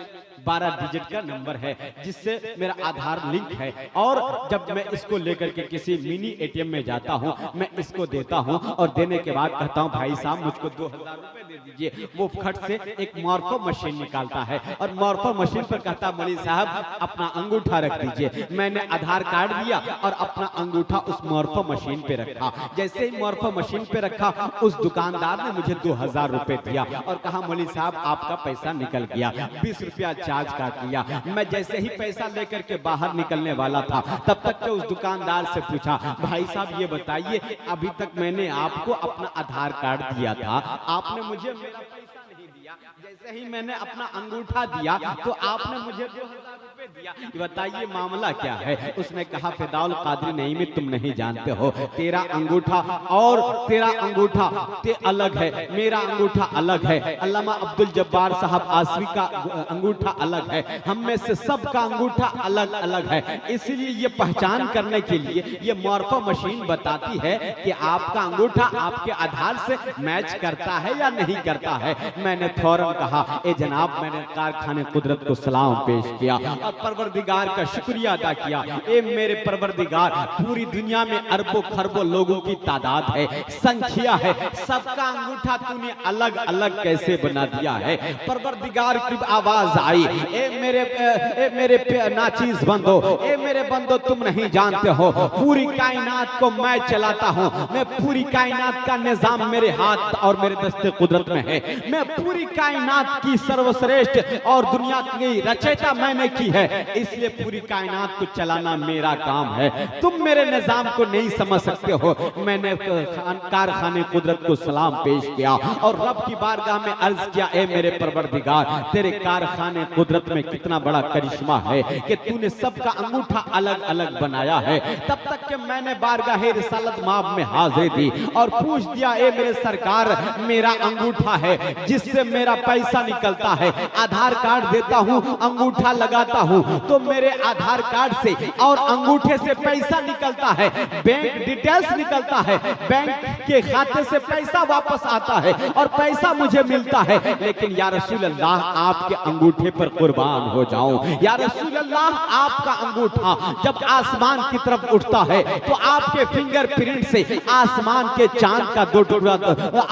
12 डिजिट का नंबर है जिससे मेरा आधार लिंक है। और जब मैं इसको लेकर के किसी मिनी एटीएम में जाता हूं, मैं इसको देता हूं और देने के बाद कहता हूं, भाई साहब मुझको 2000 रुपए दे दीजिए। वो खट से एक मॉर्फो मशीन निकालता है और मॉर्फो मशीन पर कहता, मौलवी साहब अपना अंगूठा रख दीजिए। मैंने आधार कार्ड दिया और अपना अंगूठा उस मॉर्फो मशीन पे रखा। जैसे ही मॉर्फो मशीन पे रखा, उस दुकानदार ने मुझे 2000 रुपए दिया और कहा, मौलवी साहब आपका पैसा निकल गया। 20 रुपया चार्ज काट लिया। मैं जैसे ही पैसा लेकर के बाहर निकलने वाला था, तब तक के उस दुकानदार से पूछा, भाई साहब ये बताइए, अभी तक मैंने आपको अपना आधार कार्ड दिया था, आपने मुझे मेरा पैसा नहीं दिया। जैसे ही मैंने अपना अंगूठा दिया तो आपने मुझे 2000 रुपए दिया। बताइए मामला क्या है? उसने कहा, फिदाउल कादरी नहीं में तुम नहीं जानते हो, तेरा अंगूठा और तेरा अंगूठा अलग है, मेरा अंगूठा अलग है, अल्लामा अब्दुल जब्बार साहब आसवी का अंगूठा अलग है, हम में से सबका अंगूठा अलग अलग है। इसलिए ये पहचान करने के लिए ये मॉर्फो मशीन बताती है कि आपका अंगूठा आपके आधार से मैच करता है या नहीं करता है। मैंने फौरन कहा, ए जनाब, मैंने कारखाने कुदरत को सलाम पेश किया और परवरदिगार का शुक्रिया अदा किया। ए मेरे परवरदिगार, पूरी दुनिया में अरबों खरबों लोगों की तादाद है, संख्या है, सबका अंगूठा तूने अलग अलग कैसे बना दिया है। परवरदिगार की आवाज आई, ए मेरे नाचीज बंदो, ए मेरे बंदो, तुम नहीं जानते हो पूरी कायनात को मैं चलाता हूँ। मैं पूरी कायनात का निजाम मेरे हाथ और मेरे दस्ते कुदरत में है। मैं पूरी कायनात की सर्वश्रेष्ठ और दुनिया की रचयिता मैंने की है, इसलिए पूरी कायनात को चलाना मेरा काम है। तुम मेरे निजाम को नहीं समझ सकते हो। मैंने कारखाने कुदरत को सलाम पेश किया और रब की बारगाह में अर्ज किया, ए मेरे परवरदिगार, तेरे कारखाने कुदरत में कितना बड़ा करिश्मा है कि तूने सबका अंगूठा अलग अलग बनाया है। तब तक कि मैंने बारगाह रिसालत माब में हाजिर दी और पूछ दिया, ए मेरे सरकार, मेरा अंगूठा है जिससे मेरा पैसा निकलता है। आधार कार्ड देता हूँ, अंगूठा लगाता हूँ तो मेरे आधार कार्ड से और अंगूठे से पैसा निकलता है, बैंक डिटेल्स निकलता है, बैंक के खाते से पैसा वापस आता है और पैसा मुझे मिलता है। लेकिन या रसूल अल्लाह, आपके अंगूठे पर कुर्बान हो जाऊं। या रसूल अल्लाह, आपका अंगूठा जब आसमान की तरफ उठता है तो आपके फिंगरप्रिंट से आसमान के चांद का दो टुकड़ा,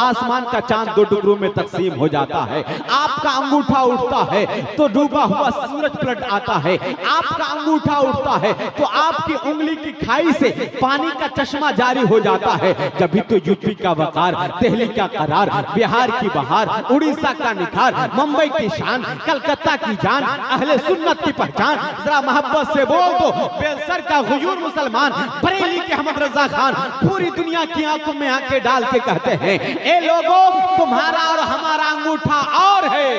आसमान का चांद दो टुकड़ों में तकसीम हो जाता है। आपका अंगूठा उठता है तो डूबा हुआ सूरज पलट आता है। आपका अंगूठा उठता है तो आपकी उंगली की खाई से पानी का चश्मा जारी हो जाता है। जब भी तो यूपी का वकार, दिल्ली का करार, बिहार की बहार, उड़ीसा का निखार, मुंबई की शान, कलकत्ता की जान, अहले सुन्नत की पहचान, जरा मोहब्बत से बोल दो, बेलसर का गुयूर मुसलमान, बरेली के अहमद रजा खान, पूरी दुनिया की आंखों में आंखें डाल के कहते हैं, ए लोगों, तुम्हारा और हमारा अंगूठा और है,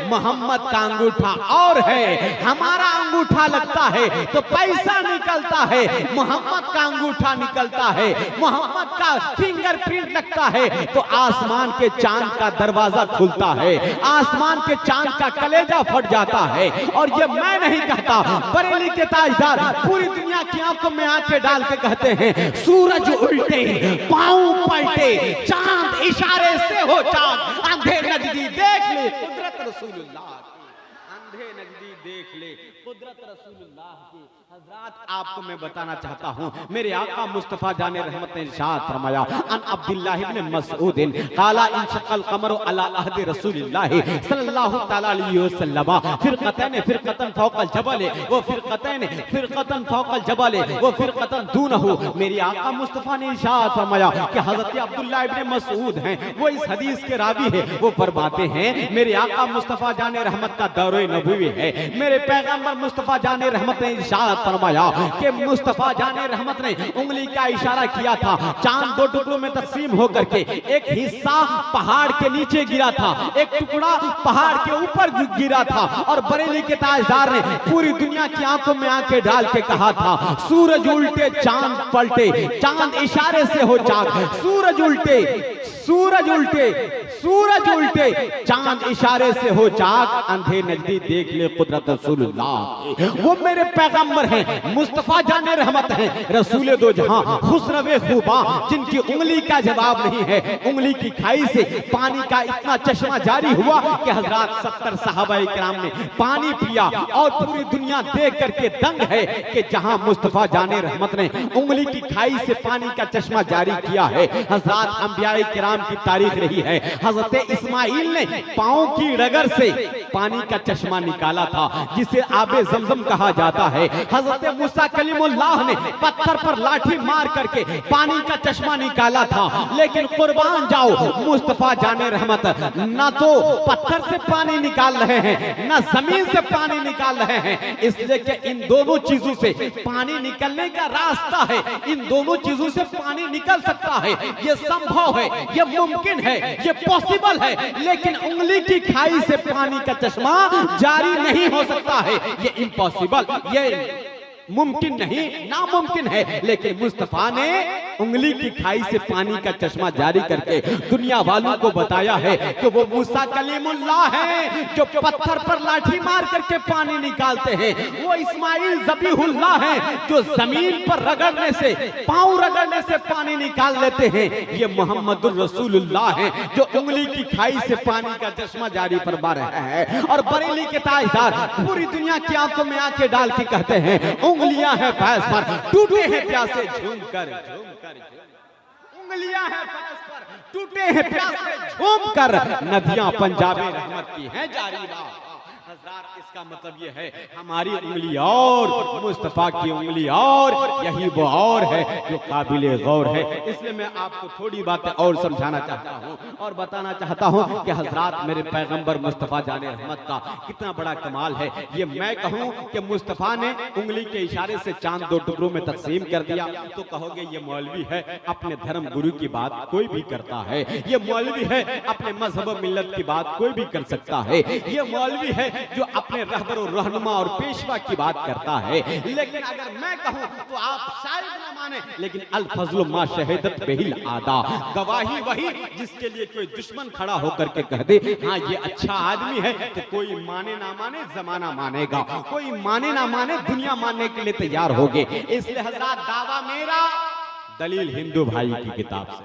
मोहम्मद का अंगूठा और है। हमारा अंगूठा लगता है तो पैसा निकलता है, मोहम्मद का अंगूठा निकलता है, मोहम्मद का फिंगरप्रिंट लगता है तो आसमान के चांद का दरवाजा खुलता है, आसमान के चांद का कलेजा फट जाता है। और ये मैं नहीं कहता, बरेली के ताजदार पूरी दुनिया की आंखों में आंखें डाल के कहते हैं, सूरज उल्टे पांव पलटे, चांद इशारे से हो चांद, अंधे नजदी देख ले कुदरत रसूलुल्लाह की, अंधे नजदी देख ले कुदरत रसूलुल्लाह की। हज़रात, आपको मैं बताना चाहता हूँ, मेरे आका मुस्तफ़ा जाने रहमत ने इरशाद फरमाया, अन अब्दुल्लाह इब्न मसऊद क़ाला इंशक़ल क़मरु अला अहद रसूलिल्लाह सल्लल्लाहु तआला अलैहि वसल्लम फ़िरक़तन फ़ौक़ल जबल व फ़िरक़तन फ़ौक़ल जबल व फ़िरक़तन दूनहु। मेरे आका मुस्तफ़ा ने इरशाद फरमाया कि हज़रत अब्दुल्लाह इब्न मसऊद हैं, वो इस हदीस के रावी है। वो फरमाते हैं, मेरे आका मुस्तफ़ा जाने रहमत का दौरे नबूवी है। मेरे पैगंबर मुस्तफ़ा जाने रहमत ने इरशाद फरमाया कि मुस्तफा जाने रहमत ने उंगली का इशारा किया था, चांद दो टुकड़ों में तकसीम होकर के एक हिस्सा पहाड़ के नीचे गिरा था, एक टुकड़ा पहाड़ के ऊपर गिरा था। और बरेली के ताजदार ने पूरी दुनिया की आंखों में आंखें डाल के कहा था, सूरज उल्टे चांद पलटे, चांद इशारे से हो चाक, सूरज उल्टे सूरज उल्टे सूरज उल्टे, चांद इशारे से हो चाक, अंधे नजदी देख ले कुदरत रसूलुल्लाह। वो मेरे पैगंबर हैं, मुस्तफा जाने रहमत हैं, रसूल दो जहां, खुसरवे खूबा, जिनकी उंगली का जवाब नहीं है। उंगली की खाई से पानी का इतना चश्मा जारी हुआ कि हजरात 70 सहाबाए किराम ने पानी पिया और पूरी दुनिया देख करके दंग है कि जहां मुस्तफा जाने रहमत ने उंगली की खाई से पानी का चश्मा जारी किया है। हजरात, अंबियाए किराम की तारीख रही है, हजरत इस्माइल ने पांव की रगर से पानी का चश्मा निकाला था, जिसे आबे जमजम कहा जाता है। हजरत मूसा कलीमुल्लाह ने पत्थर पर लाठी मार करके पानी का चश्मा निकाला था। लेकिन कुर्बान जाओ, मुस्तफा जाने रहमत ना तो पत्थर से पानी निकाल रहे हैं, ना जमीन से पानी निकाल रहे हैं, इसलिए कि इन दोनों चीजों से पानी निकलने का रास्ता है। इन दोनों चीजों से पानी निकल सकता है, यह संभव है, यह मुमकिन है, यह पॉसिबल है। लेकिन उंगली की खाई से पानी का चश्मा जारी नहीं हो सकता है, यह इम्पॉसिबल, यह मुमकिन नहीं, नामुमकिन है। लेकिन मुस्तफा ने उंगली की खाई से पानी का चश्मा जारी करके दुनिया वालों को बताया है कि वो मूसा कलीमुल्लाह है जो पत्थर पर लाठी मार करके पानी निकालते हैं, वो इस्माइल ज़बीहुल्लाह है जो जमीन पर रगड़ने से, पांव रगड़ने से पानी निकाल लेते हैं, ये मोहम्मदुर रसूलुल्लाह है जो उंगली की खाई से पानी का चश्मा जारी फरमा रहा है। और बरेली के ताजदार पूरी दुनिया की आंखों में आंखें डाल के कहते हैं उंगलियां हैं फैज पर, टूटे हैं प्यासे झूम कर, उंगलियां हैं फैज पर, टूटे हैं प्यासे झूम कर, नदियां पंजाबी रहमत की हैं जारी। हज़रात, इसका मतलब ये है हमारी उंगली और मुस्तफा की उंगली और, यही वो और है जो काबिले गौर है। इसलिए मैं आपको थोड़ी बातें और समझाना चाहता हूँ और बताना चाहता हूँ कि हज़रात मेरे पैगंबर मुस्तफा जाने रहमत का कितना बड़ा कमाल है। ये मैं कहूँ कि मुस्तफा ने उंगली के इशारे से चांद दो टुकड़ों में तकसीम कर दिया तो कहोगे ये मौलवी है, अपने धर्म गुरु की बात कोई भी करता है, ये मौलवी है, अपने मजहब मिल्लत की बात कोई भी कर सकता है, ये मौलवी है जो अपने रहबर और रहनुमा और पेशवा की बात करता है। लेकिन अगर मैं कहूं तो आप शायद न माने, लेकिन अल फज़्लु मा शहीदत बिहिल आदा, गवाही वही जिसके लिए कोई दुश्मन खड़ा होकर के कह दे हाँ ये अच्छा आदमी है, तो कोई माने ना माने जमाना मानेगा, कोई माने ना माने दुनिया मानने के लिए तैयार होगे। इसलिए हज़रात दावा मेरा दलील हिंदू भाई की किताब से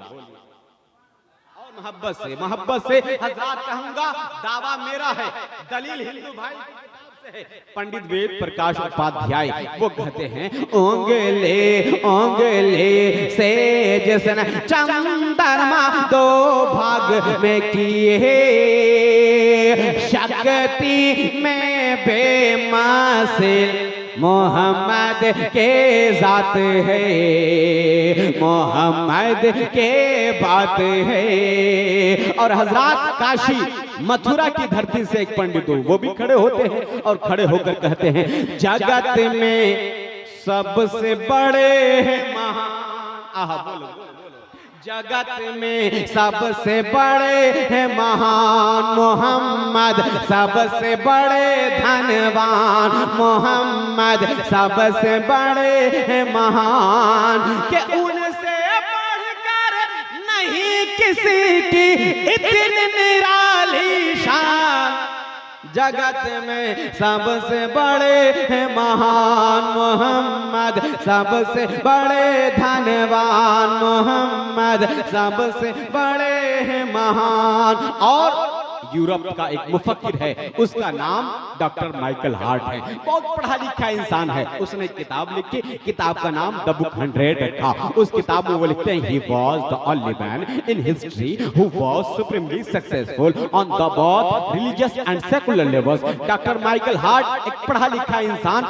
मोहब्बत से हज़रात कहूंगा दावा मेरा है, दलील हिंदू भाई की किताब से है। पंडित वेद प्रकाश उपाध्याय वो कहते हैं ओंगले ओंगले से जैसे चंद्रमा दो भाग में किए, शक्ति में बेमासिल मोहम्मद के जात है, मोहम्मद के बात है। और हजरात काशी मथुरा की धरती से एक पंडित हो वो भी खड़े होते हैं और खड़े होकर कहते हैं जगत में सबसे बड़े हैं महान, आहा बोलो जगत में सबसे बड़े हैं महान मोहम्मद, सबसे बड़े धनवान मोहम्मद, सबसे बड़े हैं महान के उनसे बढ़कर नहीं किसी की इतनी निराली शान, जगत में सबसे बड़े हैं महान मोहम्मद, सबसे बड़े धनवान मोहम्मद, सबसे बड़े हैं महान। और यूरोप का एक मुफक्किर है उसका नाम डॉक्टर माइकल हार्ट है, बहुत पढ़ा लिखा इंसान है, उसने किताब लिखी, किताब का नाम द बुक 100 रखा। उस किताब में वो लिखते हैं he was the only man in history who was supremely successful on the both religious and secular levels. Doctor Michael Hart एक पढ़ा लिखा इंसान,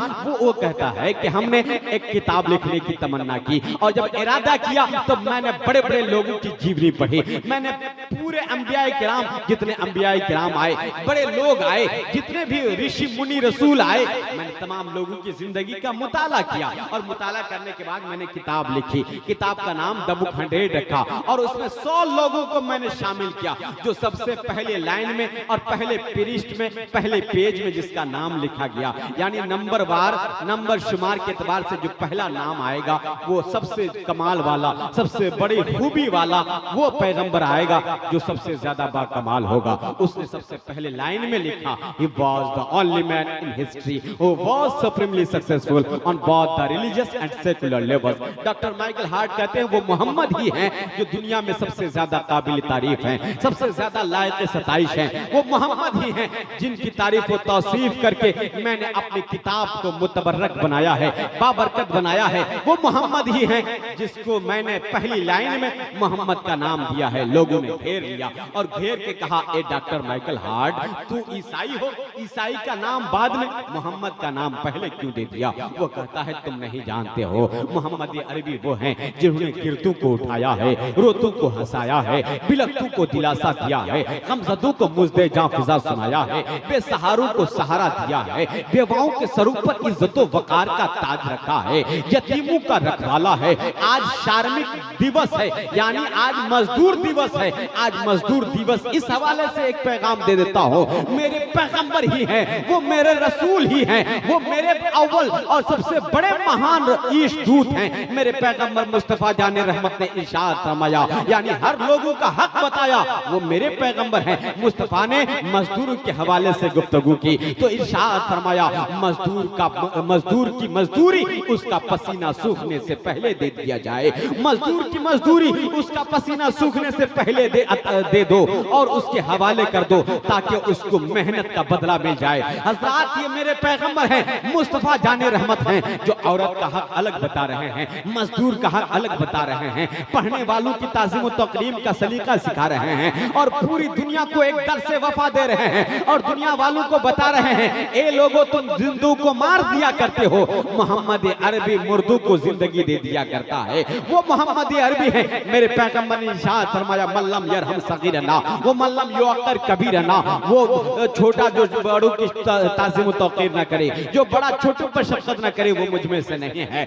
वो कहता है कि हमने एक किताब लिखने की तमन्ना की और जब इरादा किया तो मैंने बड़े बड़े लोगों की जीवनी पढ़ी, मैंने पूरे अंबिया किराम जितने अंबिया किराम आए, बड़े लोग आए, जितने भी ऋषि मुनि रसूल आए, मैंने तमाम लोगों की जिंदगी का मुताला किया और मुताला करने के बाद मैंने किताब लिखी। किताब का नाम द बुक 100 रखा और उसमें 100 लोगों को मैंने शामिल किया जो सबसे पहले लाइन में और पहले पृष्ठ में पहले पेज में जिसका नाम लिखा गया, यानी नंबर वार नंबर शुमार के एतबार से जो पहला नाम आएगा वो सबसे कमाल वाला, सबसे बड़ी खूबी वाला वो पैगंबर आएगा जो सबसे ज्यादा बाकमाल होगा। उसने सबसे पहले लाइन में लिखा he was the only man in history who was supremely successful on both the religious and secular levels। Doctor Michael Hart कहते हैं वो मोहम्मद ही हैं जो दुनिया में सबसे ज्यादा काबिल तारीफ हैं, सबसे ज्यादा लायक सताइश हैं, वो मोहम्मद ही हैं जिनकी तारीफ व तौसीफ करके मैंने अपनी किताब को मुतबर्रक बनाया है, बाबरकत बनाया है। वो मोहम्मद ही हैं जिसको मैंने पहली लाइन में मोहम्मद का नाम दिया है। लोगों ने घेर लिया और घेर के कहा ए डॉक्टर माइकल हार्ट तू ईसाई हो, ईसाई का नाम बाद में, मोहम्मद का नाम पहले क्यों दे दिया? वो कहता है तुम नहीं जानते हो, मोहम्मद अरबी वो हैं जिन्होंने गिरतों को उठाया है, रोतों को हंसाया है, बिलख्तों को दिलासा दिया है, गमज़दों को मुज़्दे जां फिज़ा सुनाया है, बेसहारों को सहारा दिया है, बेवाओं के सरूर पर इज्जत व वक़ार का ताज रखा है, यतीमों का रखवाला है। आज शार्मिक दिवस है, यानी आज मजदूर दिवस है, आज मजदूर दिवस इस हवाले से एक पैगाम दे देता हूँ, मेरे पैगंबर ही हैं, वो मेरे रसूल ही हैं, वो मेरे अव्वल और सबसे बड़े महान ईश दूत हैं। मेरे पैगंबर मुस्तफा जाने रहमत ने इरशाद फरमाया, यानी हर लोगों का हक बताया, वो मेरे पैगंबर हैं। मुस्तफा ने मजदूर के हवाले से गुफ्तगू की तो इरशाद फरमाया, मजदूर की मजदूरी उसका पसीना सूखने से पहले दे दिया जाए, मजदूर की मजदूरी उसका पसीना सूखने से पहले दे दो और उसके हवाले कर दो ताकि उसको मेहनत का बदला मिल जाए। हज़रात ये मेरे पैगंबर हैं, मुस्तफा जाने रहमत हैं, जो औरत का हक अलग बता रहे हैं, मजदूर का हक अलग बता रहे हैं, पढ़ने वालों की ताज़ीम व तकरीम का सलीका सिखा रहे हैं और पूरी दुनिया को एक दर से वफा दे रहे हैं और दुनिया वालों को बता रहे हैं, ए लोगों तुम जिंदू को मार दिया करते हो, मोहम्मद अरबी मुर्दू को जिंदगी दे दिया करता है, वो मोहम्मद अरबी है। मेरे पैगंबर ने इरशाद फरमाया, मल्लम यरहम सगीरना व मल्लम युअक्कर कबीरना, वो छोटा जो बड़ों की ताज़ीम तौक़ीर न करे, जो बड़ा छोटों पर शफ़क़त न करे, वो मुझ में से नहीं है।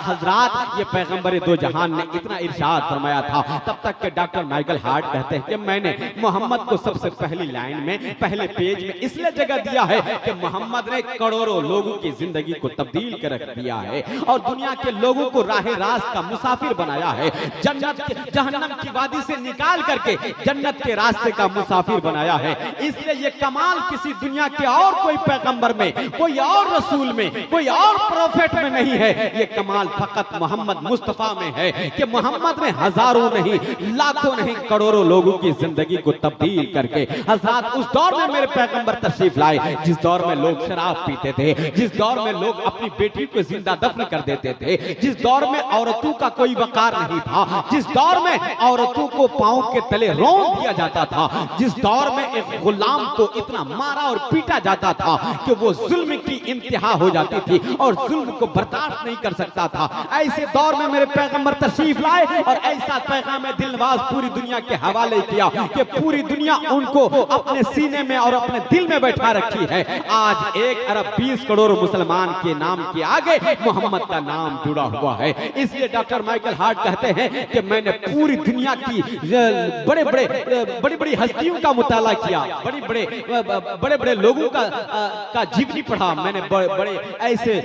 हज़रात ये पैगंबर दो जहान ने इतना इरशाद फरमाया था, तब तक के डॉक्टर माइकल हार्ट कहते हैं कि मैंने मोहम्मद को सबसे पहली लाइन में, पहले पेज में इसलिए जगह दिया है कि मोहम्मद ने करोड़ों लोगों की जिंदगी को तब्दील कर रख दिया है और दुनिया के लोगों को राह रास्त का मुसाफिर बनाया है, जहन्नम की वादी से निकाल करके जन्नत के रास्ते का मुसाफिर बनाया है। इसलिए ये कमाल किसी दुनिया के और कोई पैगंबर में, कोई और रसूल में, कोई और प्रोफेट में नहीं है, ये कमाल फकत मोहम्मद मुस्तफा में है कि मोहम्मद ने हजारों नहीं, लाखों नहीं, करोड़ों लोगों की जिंदगी को तब्दील करके, हज़रात उस दौर में मेरे पैगंबर तशरीफ लाए जिस दौर में लोग शराब पीते थे, जिस दौर में लोग अपनी बेटी को जिंदा दफन कर देते थे, जिस दौर में औरतों का कोई वकार नहीं था, जिस दौर में औरतों को पांव के तले रौंद दिया जाता था, जिस दौर में एक गुलाम को इतना मारा और पीटा जाता था कि वो जुल्म की इंतहा हो जाती थी और जुल्म को बर्दाश्त नहीं कर सकता था, ऐसे दौर में मेरे पैगंबर तशरीफ लाए और ऐसा पैगाम दिलवाज पूरी दुनिया के हवाले किया कि पूरी दुनिया उनको अपने सीने में और अपने दिल में बैठा रखी है। आज 1 अरब 20 करोड़ मुसलमान के नाम के आगे मोहम्मद का नाम जुड़ा हुआ है। इसलिए डॉक्टर माइकल हार्ट कहते हैं कि मैंने पूरी दुनिया की बड़ी बड़ी हस्तियों का मुताला किया, बड़े बड़े लोगों का जीवनी पढ़ा, मैंने बड़े ऐसे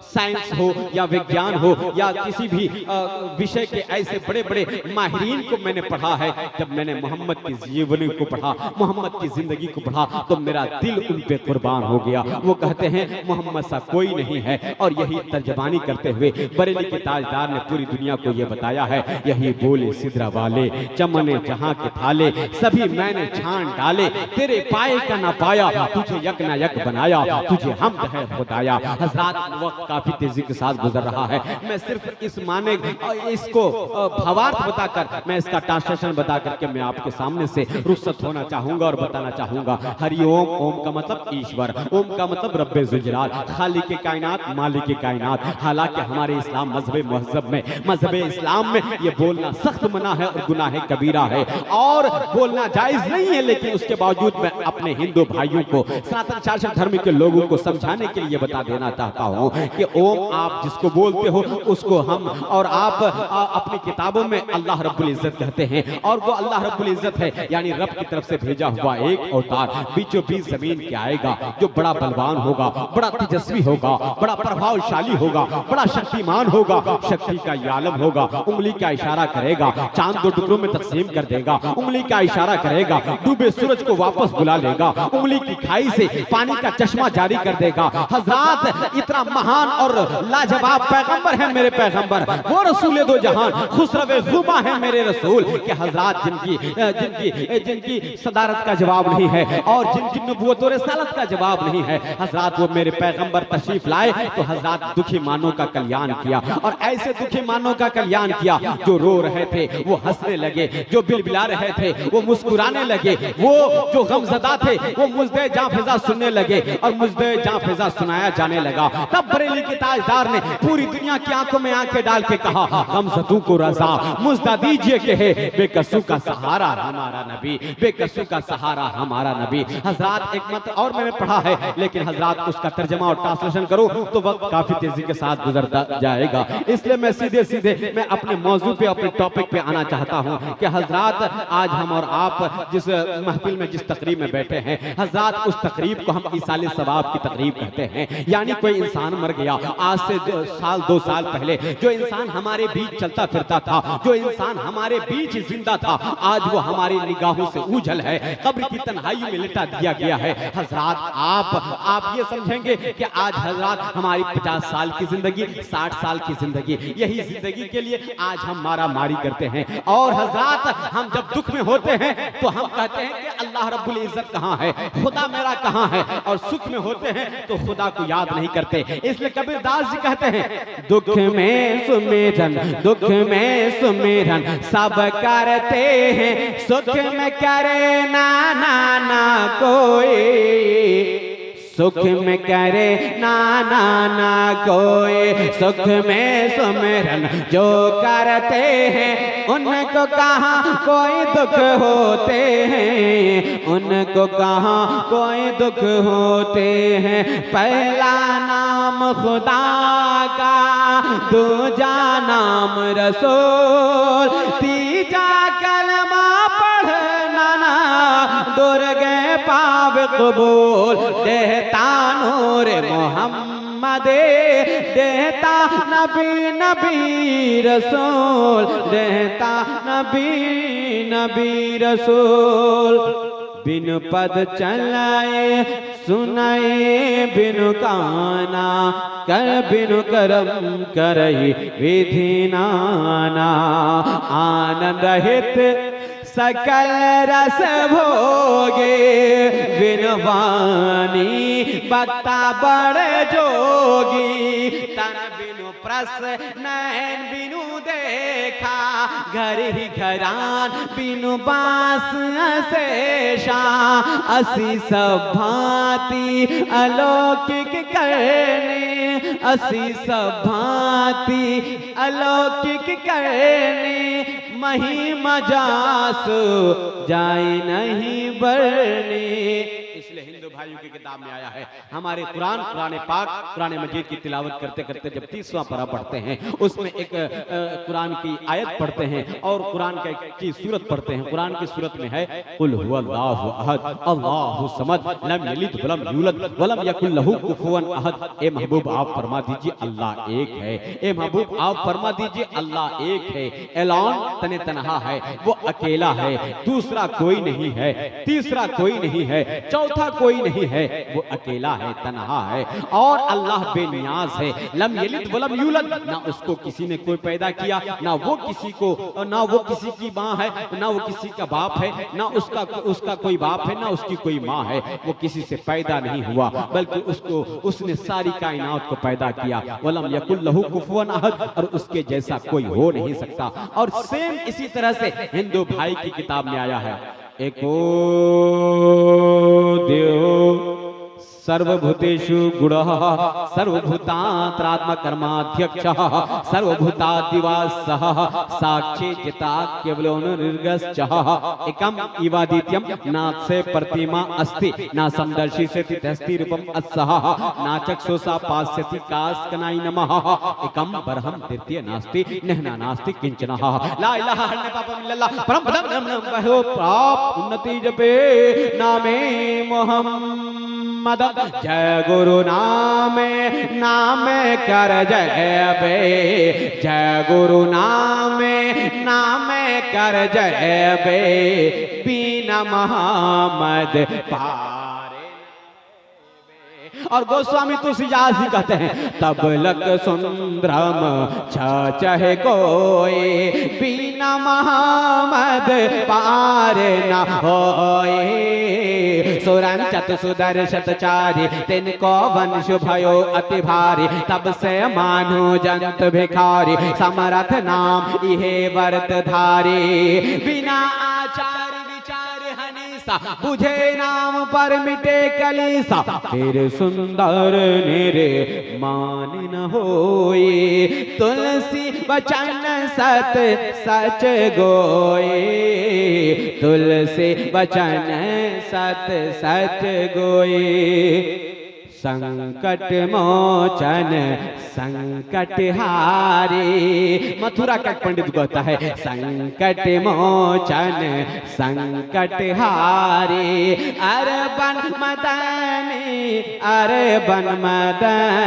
साइंस हो या विज्ञान हो या किसी भी विषय के ऐसे बड़े बड़े माहिरीन को मैंने पढ़ा है। जब मैंने मोहम्मद की जीवनी को पढ़ा, मोहम्मद की जिंदगी को पढ़ा, तो मेरा दिल उन पे कुर्बान हो गया। वो कहते हैं मोहम्मद सा कोई नहीं है और यही तर्जमानी करते हुए बरेली के ताजदार ने पूरी दुनिया को ये बताया है, यही बोले सिदरा वाले चमने जहां के थाले, सभी मैंने छान डाले, तेरे पाए का ना पाया, तुझे यक ना यक बनाया, तुझे हमद है खुदाया। हज़रात वक्त काफी तेजी के साथ गुजर रहा है, मैं सिर्फ इस माने इसको भावार्थ बताकर, मैं इसका ट्रांसलेशन बता करके मैं आपके सामने से रुखसत होना चाहूंगा और बताना चाहूंगा। हरिओम, ओम का मतलब ईश्वर, ओम का मतलब रब्बे जुजलाल, खालिक के कायनात, मालिक के कायनात। हालांकि हमारे इस्लाम मजहब इस्लाम में ये बोलना सख्त मना है और गुनाह कबीरा है और बोलना जायज नहीं है, लेकिन उसके बावजूद मैं अपने हिंदू भाइयों को, सनातन शासक धर्म के लोगों को समझाने के लिए बता देना चाहता हूँ कि ओम आप जिसको बोलते हो उसको हम और आप अपनी किताबों में अल्लाह रब्बुल इज्जत कहते हैं और वो अल्लाह रब्बुल इज्जत है, यानी रब की तरफ से भेजा हुआ एक अवतार बीचों बीच जमीन के आएगा, जो बड़ा बलवान होगा, बड़ा तेजस्वी होगा, बड़ा प्रभावशाली होगा, बड़ा शक्तिमान होगा, शक्ति का ये आलम होगा, उंगली का इशारा करेगा, चांद 2 टुकड़ों में तकसीम कर देगा, उंगली का इशारा करेगा, डूबे सूरज को वापस बुला लेगा, उंगली की खाई से पानी का चश्मा जारी कर देगा। हज़रात इतना महान और लाजवाब पैगंबर है मेरे पैगंबर, वो रसूल दो जहान, खुसरवे ज़ुबा है मेरे रसूल के हज़रात, जिनकी सदारत का जवाब नहीं है और जिनकी नबूवत और रिसालत का जवाब नहीं है। हज़रात वो मेरे पैगंबर तशरीफ लाए तो हज़रात दुखी मानों का कल्याण किया और ऐसे दुखी मानों का कल्याण किया, जो रो रहे थे वो हंसने लगे, जो बिलबिला रहे थे वो मुस्कुराने लगे, वो जो गमज़दा थे वो मुज़दे जां फिज़ा सुनने लगे और मुज़दे जां फिज़ा सुनाया जाने लगा। तब बरेली अली के ताजदार ने पूरी दुनिया की आंखों में आंखें डाल के कहा, गमज़दू को रज़ा मुझदा दीजिए कि है बेकसू का सहारा हमारा नबी, बेकसू का सहारा हमारा नबी। हजरात एक मत और मैंने पढ़ा है, लेकिन हजरात उसका तर्जमा और ट्रांसलेशन करूं तो वक्त काफी तेजी के साथ गुजरता जाएगा, इसलिए मैं सीधे सीधे मैं अपने मौजू पे, अपने टॉपिक पे आना चाहता हूं कि हजरात आज हम और आप जिस महफिल में, जिस तकरीब में बैठे हैं, हजरात उस तकरीब को हम ईसाले सवाब की तकरीब कहते हैं। यानी कोई इंसान मर गया आज से साल 2 साल पहले, जो इंसान हमारे बीच चलता फिरता था, जो इंसान हमारे बीच जिंदा था, आज वो हमारी निगाहों से ऊझल है, कब्र की तन्हाई में लिटा दिया गया है। हजरात आप ये समझेंगे कि आज हजरात हमारी 50 साल की जिंदगी, 60 साल की जिंदगी, यही जिंदगी के लिए आज हम मारा मारी करते हैं। और हजरात हम जब दुख में होते हैं तो हम कहते हैं कि अल्लाह रब्बुल इज्जत कहाँ है, खुदा मेरा कहाँ है, और सुख में होते हैं तो खुदा को याद नहीं करते। इसलिए कबीरदास जी कहते हैं, दुख में सुमिरन, दुख में सुमिरन सब करते हैं, सुख में करे ना ना ना कोई, सुख में करे ना ना ना कोई, सुख में सुमिरन जो करते हैं उनको कहाँ कोई दुख होते हैं, उनको कहाँ कोई दुख होते हैं। पहला नाम खुदा का, दूजा नाम रसूल, तीजा कलमा पढ़ना ना दुर्गे पाव कबूल, देता नूर मोहम्मद, देता नबी नबी रसूल, देता नबी नबी रसूल। बिन पद चलाए सुनाए बिनु काना, कर बिनु करम करही विधि नाना, आनंद हित सकल रस भोगे, बिनु वाणी बता बड़े जोगी, तन बिनु प्रस नैन बिनु देखा, घर ही घरान बिनु बास अशेषा, असी सब भांति अलौकिक करने, असी सब भांति अलौकिक करने, महिमा जासु जाए नहीं बरने। इसलिए हिंदू भाइयों की किताब में आया है, हमारे कुरान पाक कुरान मजीद की तिलावत करते करते जब 30वां पारा पढ़ते हैं, उसमें एक कुरान की आयत पढ़ते हैं और कुरान की सूरत पढ़ते हैं। कुरान की सूरत में है, कुल हुवल्लाहु अहद अल्लाहु समद लम यलिद वलम यूलद वलम यकुल लहू कुफुवन अहद। ए महबूब आप फरमा दीजिए अल्लाह एक है, ए महबूब आप फरमा दीजिए अल्लाह एक है, ऐलान तने तनहा है, वो अकेला है, दूसरा कोई नहीं है, तीसरा कोई नहीं है, चौथा कोई नहीं है, वो अकेला है, तन्हा है, और अल्लाह बेनियाज है। लम यलिद वलम यूलद, ना उसको किसी ने कोई पैदा किया, ना वो किसी को, ना वो किसी की माँ है, ना वो किसी का बाप है, ना उसका कोई बाप है, ना उसकी कोई माँ है, वो किसी से पैदा नहीं हुआ, बल्कि उसने सारी कायनात को पैदा किया। वलम यकुल लहू कुफुवन अहद, और उसके जैसा कोई हो नहीं सकता। और सेम इसी तरह से हिंदू भाई की किताब में आया है, एको देव सर्वभूतेषु गुणः सर्वभूतांतरात्मकर्माध्यक्षः सर्वभूतादिवासः साक्षी चिता केवलो निर्गश्चः एकम इवादित्यम नास्य प्रतिमा अस्ति ना समदर्शी सेति तस्ति रूपम अस्सः ना चक्षुषा पास्यति कास्कनाय नमः एकम बरहम द्वितीय नास्ति नहना नास्ति किंचनः ला इलाहा इल्लल्लाह परम पदम नमः भयो प्राप उन्नति जपे नामे मोहम्मद जय गुरु नामे नामे कर जय बे, जय गुरु नामे नामे कर जय बे, बिना मोहम्मद पारे। और गोस्वामी तुलसीदास जी कहते हैं, तब लक सुंदरम चाहे कोई, बिना मोहम्मद पारे न होए। सुरंचत सुदर्शत चारी तिनको वंश भयो अति भारी, तब से मानो जंत भिखारी समरथ नाम इहे वर्त धारी। बिना आचार विचार हनि सा, बुझे नाम पर मिटे कलीसा, फिर सुंदर नेरे मान न होए, तुलसी वचन सत सच गोए, तुलसी वचन सत सच गोए। संकट मोचन संकट हारे, मथुरा का पंडित कहता है संकट मोचन संकट हारे, अरे बन मदनी अरे बन मदन।